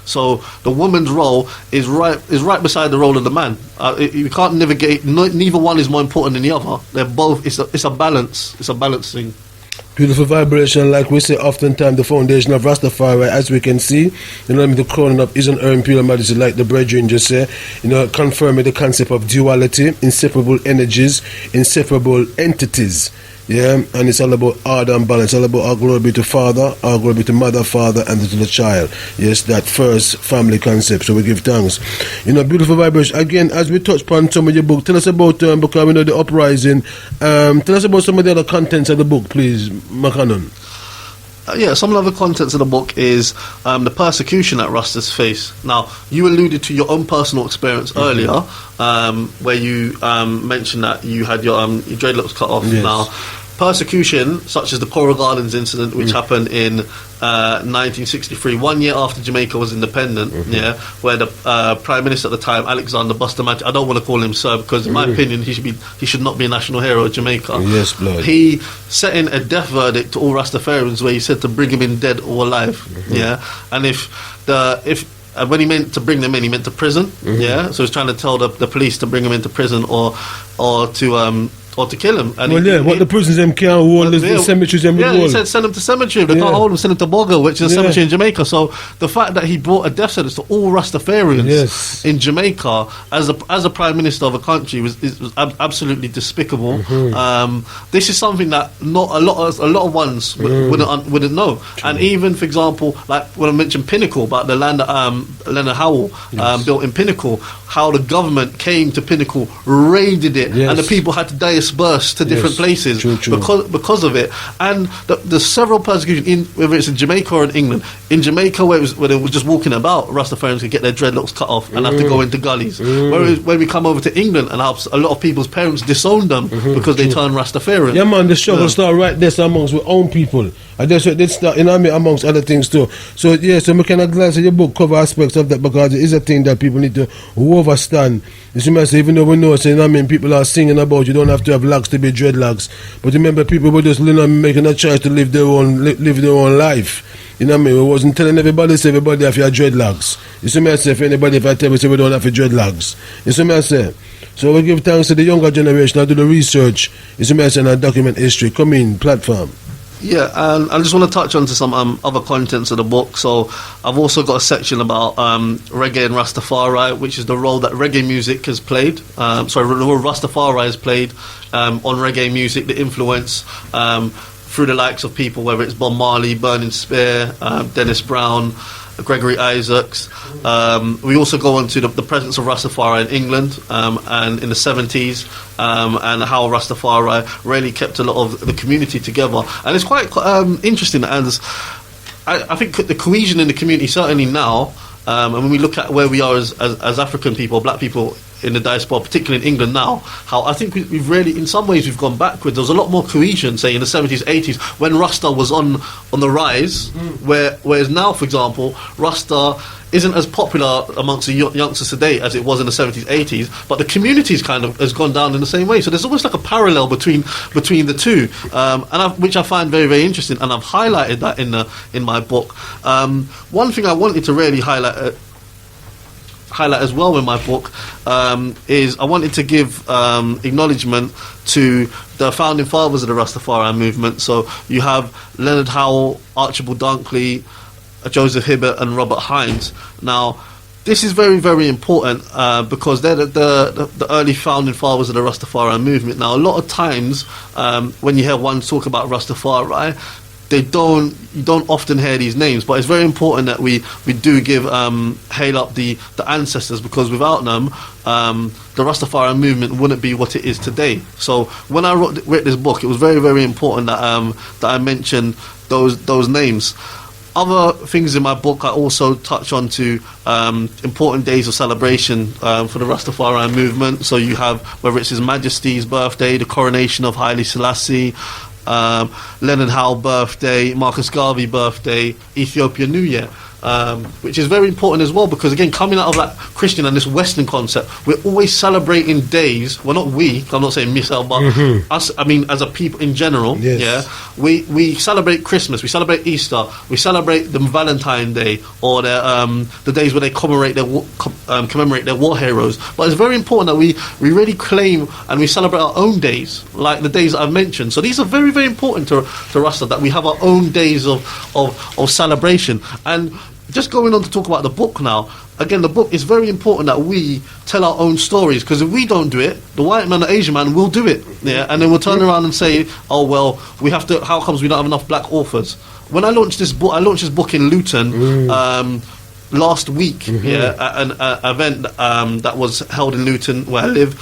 [SPEAKER 2] So the woman's role is right beside the role of the man. You can't navigate. Neither one is more important than the other. They're both. It's a balance. It's a balancing.
[SPEAKER 1] Beautiful vibration, like we say oftentimes, the foundation of Rastafari, as we can see, the crowning of His Imperial Majesty, like the brethren just say, confirming the concept of duality, inseparable energies, inseparable entities. And it's all about order and balance. It's all about our glory be to Father, our glory be to Mother, Father, and to the child. Yes, that first family concept. So we give thanks. Beautiful vibration. Again, as we touch upon some of your book, tell us about, because we know the uprising, tell us about some of the other contents of the book, please, Makanon.
[SPEAKER 2] Some of the other contents of the book is the persecution that Rastas face. Now, you alluded to your own personal experience earlier, where you mentioned that you had your dreadlocks cut off. Now, persecution, such as the Coral Gardens incident, which happened in 1963, 1 year after Jamaica was independent, where the Prime Minister at the time, Alexander Bustamante, I don't want to call him sir, because in my opinion he should not be a national hero of Jamaica.
[SPEAKER 1] Yes, blood.
[SPEAKER 2] He set in a death verdict to all Rastafarians, where he said to bring him in dead or alive. And when he meant to bring them in, he meant to prison. So he's trying to tell the police to bring him into prison or to kill him. And
[SPEAKER 1] what the prisons them can't hold, the cemeteries them
[SPEAKER 2] he
[SPEAKER 1] hold.
[SPEAKER 2] said send him to cemetery. They can't hold him, send him to Bogo, which is a cemetery in Jamaica. So the fact that he brought a death sentence to all Rastafarians in Jamaica as a prime minister of a country was absolutely despicable. This is something that not a lot of ones wouldn't know. True. And even, for example, like when I mentioned Pinnacle, about the land that Leonard Howell built in Pinnacle, how the government came to Pinnacle, raided it, and the people had to disperse to different places because of it. And the several persecutions, whether it's in Jamaica or in England. In Jamaica, where they were just walking about, Rastafarians could get their dreadlocks cut off and have to go into gullies. Whereas when we come over to England, and a lot of people's parents disowned them because they turned Rastafarian.
[SPEAKER 1] Yeah, man, the struggle start right there amongst our own people. And that's what they start, amongst other things too. So so we cannot glance at your book cover aspects of that, because it is a thing that people need to understand. You see, I say, even though we know, people are singing about you don't have to have locks to be dreadlocks. But remember, people were just making a choice to live their own life. You know what I mean? We wasn't telling everybody, say everybody have your dreadlocks. You see me I say, if anybody, if I tell me, say we don't have your dreadlocks. You see me I say? So we give thanks to the younger generation. I do the research. You see me I say, and I document history. Come in, platform.
[SPEAKER 2] Yeah, and I just want to touch on to some other contents of the book. So I've also got a section about reggae and Rastafari, which is the role that reggae music has played. The role Rastafari has played on reggae music, the influence through the likes of people, whether it's Bob Marley, Burning Spear, Dennis Brown, Gregory Isaacs. We also go on to the presence of Rastafari in England and in the 70s, and how Rastafari really kept a lot of the community together. And it's quite interesting, and I think the cohesion in the community, certainly now, and when we look at where we are as African people, black people in the diaspora, particularly in England now, how I think we've really, in some ways, we've gone backwards. There was a lot more cohesion, say, in the 70s, 80s, when Rasta was on the rise, whereas now, for example, Rasta isn't as popular amongst the youngsters today as it was in the 70s, 80s, but the community's kind of has gone down in the same way. So there's almost like a parallel between the two, which I find very, very interesting, and I've highlighted that in my book. One thing I wanted to really highlight as well in my book is I wanted to give acknowledgement to the founding fathers of the Rastafari movement. So you have Leonard Howell, Archibald Dunkley, Joseph Hibbert and Robert Hines. Now, this is very, very important because they're the early founding fathers of the Rastafari movement. Now, a lot of times when you hear one talk about Rastafari, you don't often hear these names, but it's very important that we do give hail up the ancestors, because without them, the Rastafari movement wouldn't be what it is today. So when I wrote this book, it was very, very important that I mentioned those names. Other things in my book I also touch on to important days of celebration for the Rastafari movement. So you have, whether it's His Majesty's birthday, the coronation of Haile Selassie, Leonard Howell birthday, Marcus Garvey birthday, Ethiopia New Year, which is very important as well, because again, coming out of that Christian and this Western concept, we're always celebrating days. Well, not we, I'm not saying myself, but us, I mean as a people in general. We celebrate Christmas, we celebrate Easter, we celebrate the Valentine Day, or the days where they commemorate their war heroes. But it's very important that we really claim and we celebrate our own days, like the days that I've mentioned. So these are very, very important to Rasta, that we have our own days of celebration. And just going on to talk about the book now, again, the book is very important that we tell our own stories, because if we don't do it, the white man, the Asian man will do it, and then we'll turn around and say, oh well, we have to, how comes we don't have enough black authors? When I launched this book in Luton, last week, an event that was held in Luton, where I live.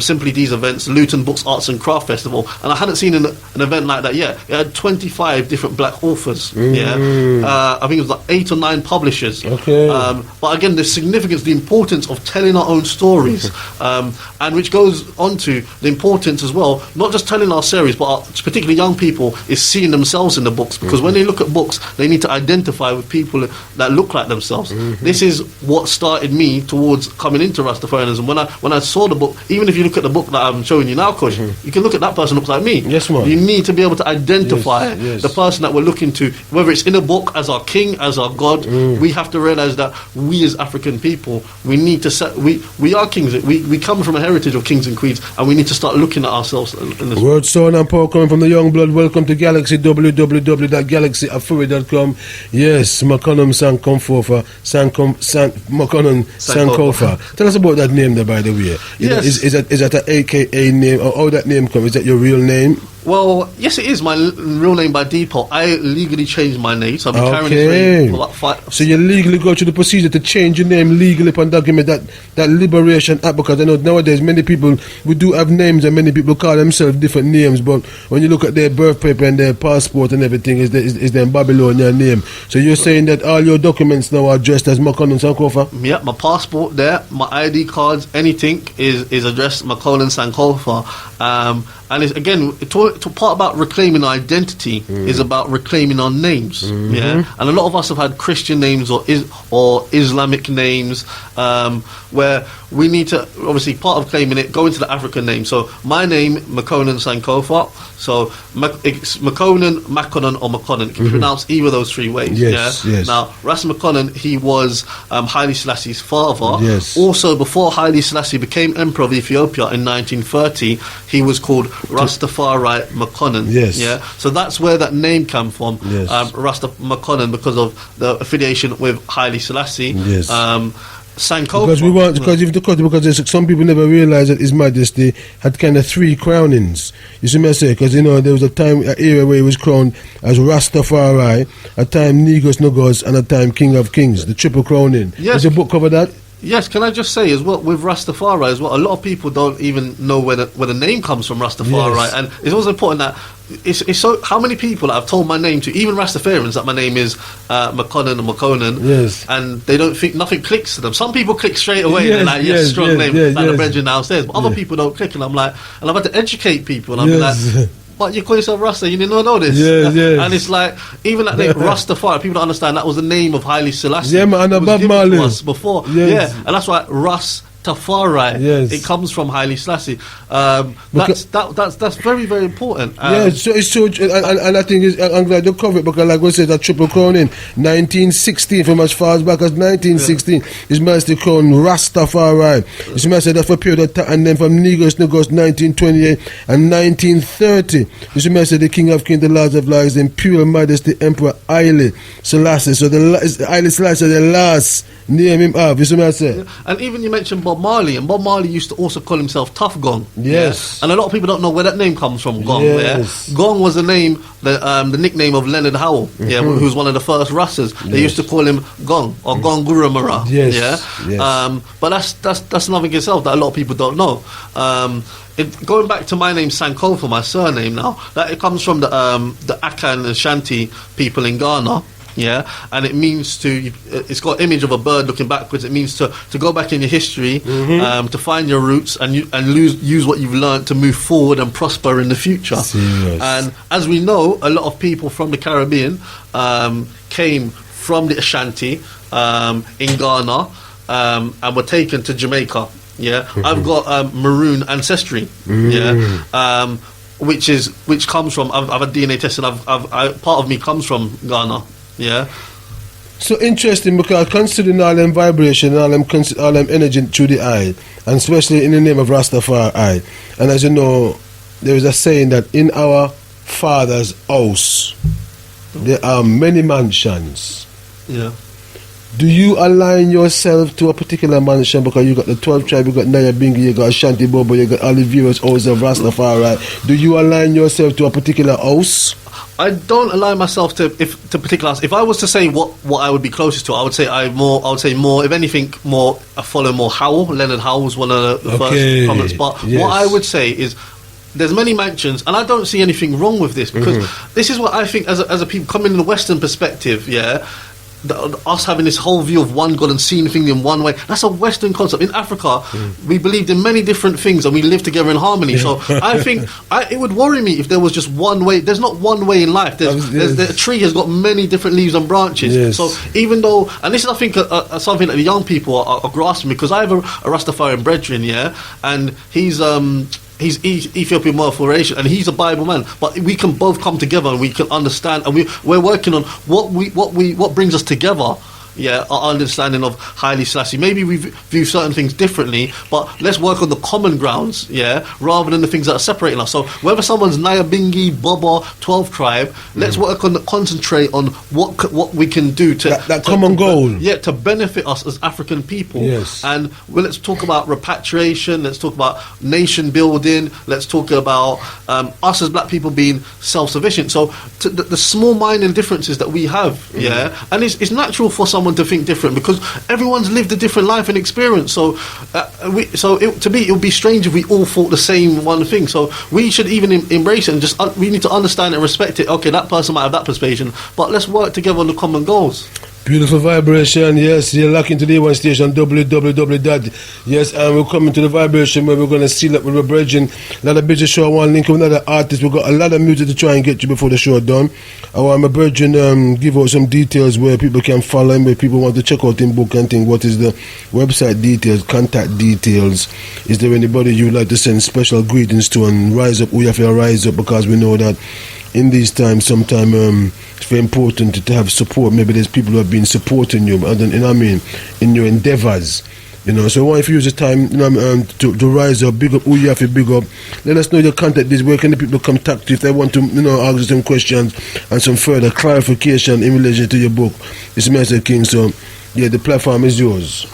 [SPEAKER 2] Simply these events, Luton Books, Arts and Craft Festival, and I hadn't seen an event like that yet. It had 25 different black authors. I think it was like 8 or 9 publishers. But again, the significance, the importance of telling our own stories, and which goes on to the importance as well, not just telling our stories, but particularly young people, is seeing themselves in the books, because when they look at books, they need to identify with people that look like themselves. This is what started me towards coming into Rastafarianism. When I saw the book, even if you look at the book that I'm showing you now, Kush, you can look at that person looks like me.
[SPEAKER 1] Yes, man.
[SPEAKER 2] You need to be able to identify the person that we're looking to, whether it's in a book as our king, as our God. We have to realize that we as African people, we need to set, we are kings. We come from a heritage of kings and queens, and we need to start looking at ourselves in this
[SPEAKER 1] word, sound and power coming from the young blood. Welcome to Galaxy, www.galaxyafuri.com. Yes, McConnum Sankofa, McConnum Sankofa. Tell us about that name there, by the way.
[SPEAKER 2] Yes.
[SPEAKER 1] Is that an AKA name, or how that name comes? Is that your real name?
[SPEAKER 2] Well, yes, it is my real name by default. I legally changed my name, so I've been carrying this name for about 5.
[SPEAKER 1] So you legally go through the procedure to change your name legally upon document that Liberation Act, because I know nowadays many people, we do have names and many people call themselves different names, but when you look at their birth paper and their passport and everything, is their Babylonian name. So you're saying that all your documents now are addressed as Makonnen Sankofa?
[SPEAKER 2] Yeah, my passport there, my ID cards, anything is addressed Makonnen Sankofa. And it's, again, to part about reclaiming our identity is about reclaiming our names. And a lot of us have had Christian names or Islamic names, where we need to, obviously, part of claiming it, go into the African name. So my name, Makonnen Sankofa. So it's Makonnen, Makonnen, or Makonnen. It can be pronounced either of those 3 ways.
[SPEAKER 1] Yes.
[SPEAKER 2] Now, Ras Makonnen, he was Haile Selassie's father.
[SPEAKER 1] Yes.
[SPEAKER 2] Also, before Haile Selassie became Emperor of Ethiopia in 1930, he was called Rastafari Makonnen. So that's where that name came from. Rasta Makonnen, because of the affiliation with Haile Selassie. Sankofa. Because
[SPEAKER 1] some people never realized that His Majesty had kind of 3 crownings. You see me say? Because there was an era where he was crowned as Rastafari, a time Negus Nogos, and a time King of Kings. The triple crowning. Does your book cover that?
[SPEAKER 2] Yes, can I just say as well, with Rastafari as well, a lot of people don't even know where the name comes from, Rastafari, and it's also important that it's so, how many people that I've told my name to, even Rastafarians, that my name is Makonnen or Makonnen, and they don't think, nothing clicks to them. Some people click straight away, and they're like, strong name, like the brethren downstairs, but other people don't click, and I'm like, and I've had to educate people, and I'm like, but you call yourself Rasta, you didn't know this. And it's like, even that name, Rastafari, people don't understand that was the name of Haile Selassie.
[SPEAKER 1] And Bob Marley.
[SPEAKER 2] To us before. And that's why Rastafari, it comes from Haile Selassie. That's very, very important.
[SPEAKER 1] So it's so, and I think I'm glad you cover it, because like we said, that triple crowning, 1916, from as far as back as 1916, His Majesty crowned Rastafari. His Majesty that for a period of time, and then from Negus Nogos 1928 and 1930, His Majesty the King of Kings, the Lord of Lords, Imperial Majesty Emperor Haile Selassie. So Haile Selassie, the last name him have. You see what I say?
[SPEAKER 2] And even you mentioned Bob Marley, and Bob Marley used to also call himself Tough Gong. And a lot of people don't know where that name comes from, Gong. Gong was the name, the nickname of Leonard Howell, who was one of the first Rastas. They used to call him Gong, or Gong Guru Mara. But that's another itself that a lot of people don't know. Going back to my name, Sankofa, my surname now, that it comes from the Akan and Shanti people in Ghana. And it means it's got an image of a bird looking backwards. It means to go back in your history, to find your roots and use what you've learned to move forward and prosper in the future. And as we know, a lot of people from the Caribbean came from the Ashanti in Ghana and were taken to Jamaica. I've got maroon ancestry. Which comes from, I've had DNA tests, and part of me comes from Ghana.
[SPEAKER 1] So interesting, because considering all them vibration, all them energy through the eye, and especially in the name of Rastafari. And as you know, there is a saying that in our Father's house there are many mansions. Do you align yourself to a particular mansion, because you got the 12 tribe, you got Nyabingi, you got Ashanti Bobo, you got Oliveira's house of Rastafari? Do you align yourself to a particular house?
[SPEAKER 2] I don't allow myself to particularize. If I was to say what I would be closest to, I would say more. If anything, I follow more Howell. Leonard Howell was one of the first prominent. But what I would say is, there's many mansions, and I don't see anything wrong with this, because this is what I think as a people coming in the Western perspective. Us having this whole view of one God and seeing things in one way, that's a Western concept. In Africa, we believed in many different things and we lived together in harmony. So I think it would worry me if there was just one way. There's not one way in life. The tree has got many different leaves and branches. So even though, and this is, I think, something that the young people are grasping, because I have a Rastafarian brethren, and he's Ethiopian Morphoration, and he's a Bible man. But we can both come together and we can understand, and we're working on what brings us together. Our understanding of Haile Selassie. Maybe we view certain things differently, but let's work on the common grounds, rather than the things that are separating us. So whether someone's Nyabingi, Bobo, 12 tribe, let's concentrate on what we can do to
[SPEAKER 1] that common goal.
[SPEAKER 2] To benefit us as African people. And let's talk about repatriation. Let's talk about nation building. Let's talk about us as black people being self-sufficient. So the small minor differences that we have, and it's natural for someone to think different, because everyone's lived a different life and experience. So it would be strange if we all thought the same one thing. So we should even embrace it, and just we need to understand and respect it. Okay, that person might have that persuasion, but let's work together on the common goals.
[SPEAKER 1] Beautiful vibration, yes. You're locked into the A1 station, www. Yes, and we're coming to the vibration where we're going to seal up with a bridging. A lot of busy show. I want to link with another artist. We've got a lot of music to try and get you before the show done. I want my bridging give out some details where people can follow him, where people want to check out him book and think. What is the website details, contact details? Is there anybody you'd like to send special greetings to and rise up? We have to rise up, because we know that in these times, sometimes it's very important to have support. Maybe there's people who have been supporting you, in your endeavors. So I want to use the time, to rise up, big up who you have to big up. Let us know your contact this. Where can the people contact you if they want to, ask you some questions and some further clarification in relation to your book, It's Mr. King. So, the platform is yours.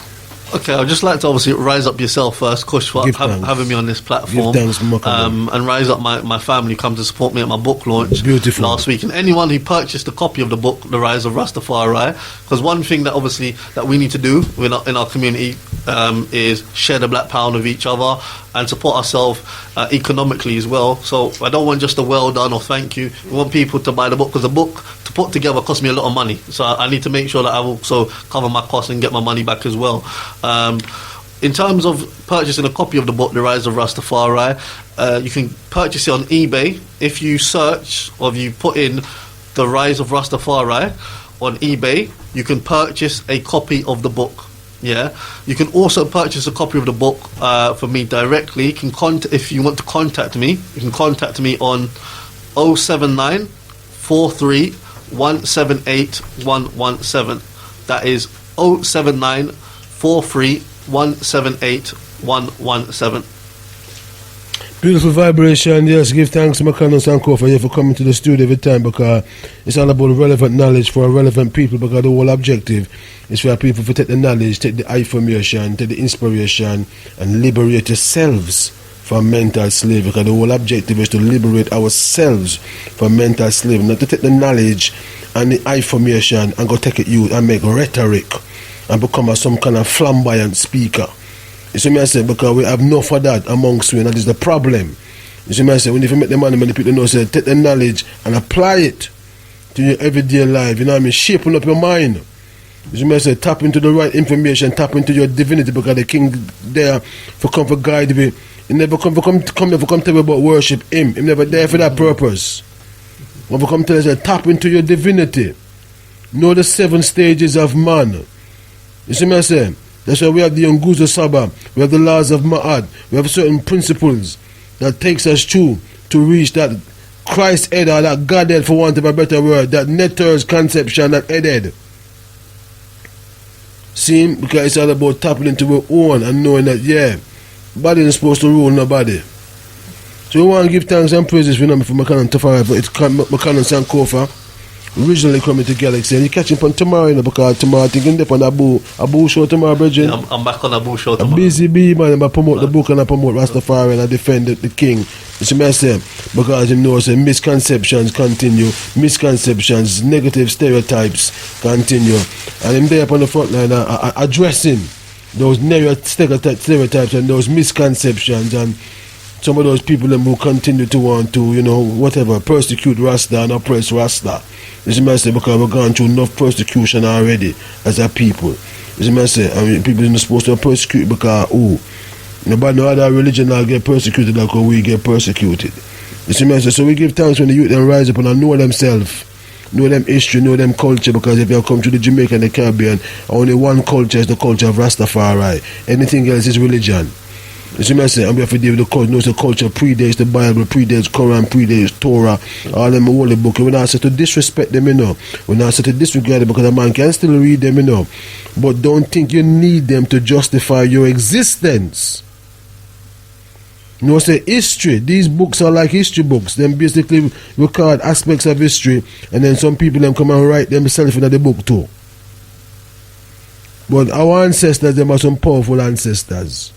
[SPEAKER 2] Okay, I'd just like to obviously rise up yourself first, Kush, for having me on this platform.
[SPEAKER 1] Give thanks,
[SPEAKER 2] and rise up my family who come to support me at my book launch last week. And anyone who purchased a copy of the book, The Rise of Rastafari, because one thing that obviously that we need to do in our community is share the black pound with each other and support ourselves economically as well. So I don't want just a well done or thank you. We want people to buy the book, because the book to put together cost me a lot of money. So I need to make sure that I also cover my costs and get my money back as well. In terms of purchasing a copy of the book, The Rise of Rastafari, you can purchase it on eBay. If you search or if you put in The Rise of Rastafari on eBay, you can purchase a copy of the book. You can also purchase a copy of the book for me directly. You can if you want to contact me, you can contact me on 079 43 178 117. That is 079 43 178 117.
[SPEAKER 1] Beautiful vibration. Yes, give thanks to Makano Sankofa here for coming to the studio every time, because it's all about relevant knowledge for relevant people, because the whole objective is for people to take the knowledge, take the information, take the inspiration, and liberate yourselves from mental slavery, because the whole objective is to liberate ourselves from mental slavery, not to take the knowledge and the information and go take it you and make rhetoric and become some kind of flamboyant speaker. You see me I say, because we have enough of that amongst we, and that is the problem. You see me I say, when you make the money, many people know, say, take the knowledge and apply it to your everyday life, shaping up your mind. You see me I say, tap into the right information, tap into your divinity, because the king there for come for guide you. He never come tell you about worship him. He never there for that purpose. When we come tell us, tap into your divinity. Know the 7 stages of man. You see me I say? That's why we have the Nguzo Saba, we have the laws of Ma'ad, we have certain principles that takes us through to reach that Christ head, or that God head, for want of a better word, that netter's conception, that head. See, because it's all about tapping into our own and knowing that, body is supposed to rule nobody. So we want to give thanks and praises for Makano Tafari, but it's Makano Sankofa. Originally coming to Galaxy, and you catch him on tomorrow, because tomorrow I think he's on Abu show tomorrow, Bridget.
[SPEAKER 2] I'm back on Abu show tomorrow.
[SPEAKER 1] A busy bee, man. I promote the book and I promote Rastafari and I defend the king. You see me I say, because him knows misconceptions continue, misconceptions, negative stereotypes continue, and him there up on the front line addressing those stereotypes and those misconceptions, and some of those people them who continue to want to, whatever, persecute Rasta and oppress Rasta. You see me say, because we've gone through enough persecution already as a people. You see me say, people are not supposed to persecute because, nobody no other religion will get persecuted like how we get persecuted. You see me say, so we give thanks when the youth them rise up and know themselves, know them history, know them culture, because if you come to the Jamaica and the Caribbean, only one culture is the culture of Rastafari. Anything else is religion. You see me I say, I'm here for David the culture, knows the culture predates the Bible, predates Quran, predates Torah, all them holy book. We're not said to disrespect them, We're not said to disregard them, because a man can still read them, But don't think you need them to justify your existence. Say history. These books are like history books. Them basically record aspects of history, and then some people them come and write themselves in the book too. But our ancestors, them are some powerful ancestors.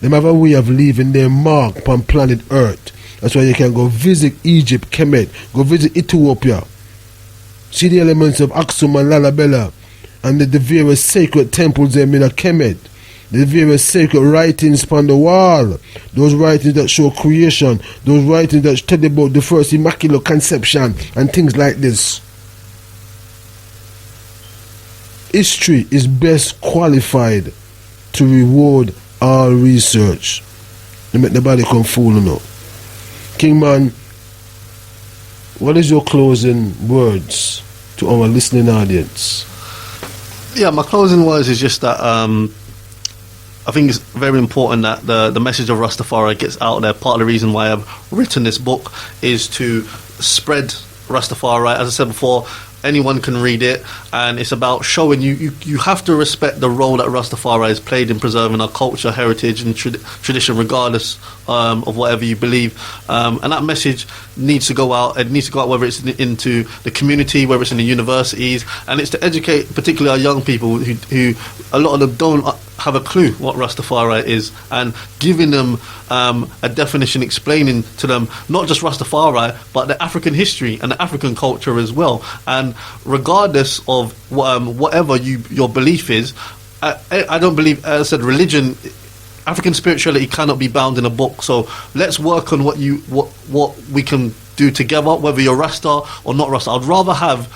[SPEAKER 1] They have a way of leaving their mark upon planet Earth. That's why you can go visit Egypt, Kemet, go visit Ethiopia, see the elements of Aksum and Lalabella, and the various sacred temples in Kemet, the various sacred writings upon the wall, those writings that show creation, those writings that tell about the first Immaculate Conception, and things like this. History is best qualified to reward all research. They make nobody come fool Kingman, what is your closing words to our listening audience?
[SPEAKER 2] Yeah, my closing words is just that I think it's very important that the message of Rastafari gets out there. Part of the reason why I've written this book is to spread Rastafari. As I said before, anyone can read it, and it's about showing you have to respect the role that Rastafari has played in preserving our culture, heritage and tradition, regardless of whatever you believe, and that message needs to go out. It needs to go out whether it's into the community, whether it's in the universities, and it's to educate particularly our young people who a lot of them don't have a clue what Rastafari is, and giving them a definition, explaining to them not just Rastafari but the African history and the African culture as well. And regardless of whatever your belief is, I don't believe, as I said, religion, African spirituality cannot be bound in a book. So let's work on what we can do together, whether you're Rasta or not Rasta. I'd rather have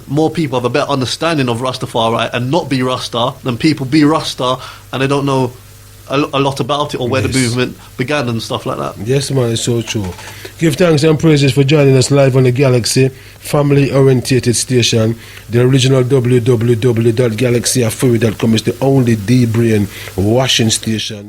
[SPEAKER 2] more people have a better understanding of Rastafari and not be Rasta than people be Rasta and they don't know a lot about it or where the movement began and stuff like that.
[SPEAKER 1] Yes, man, it's so true. Give thanks and praises for joining us live on the Galaxy family-orientated station. The original www.galaxyafuri.com is the only D-brain washing station.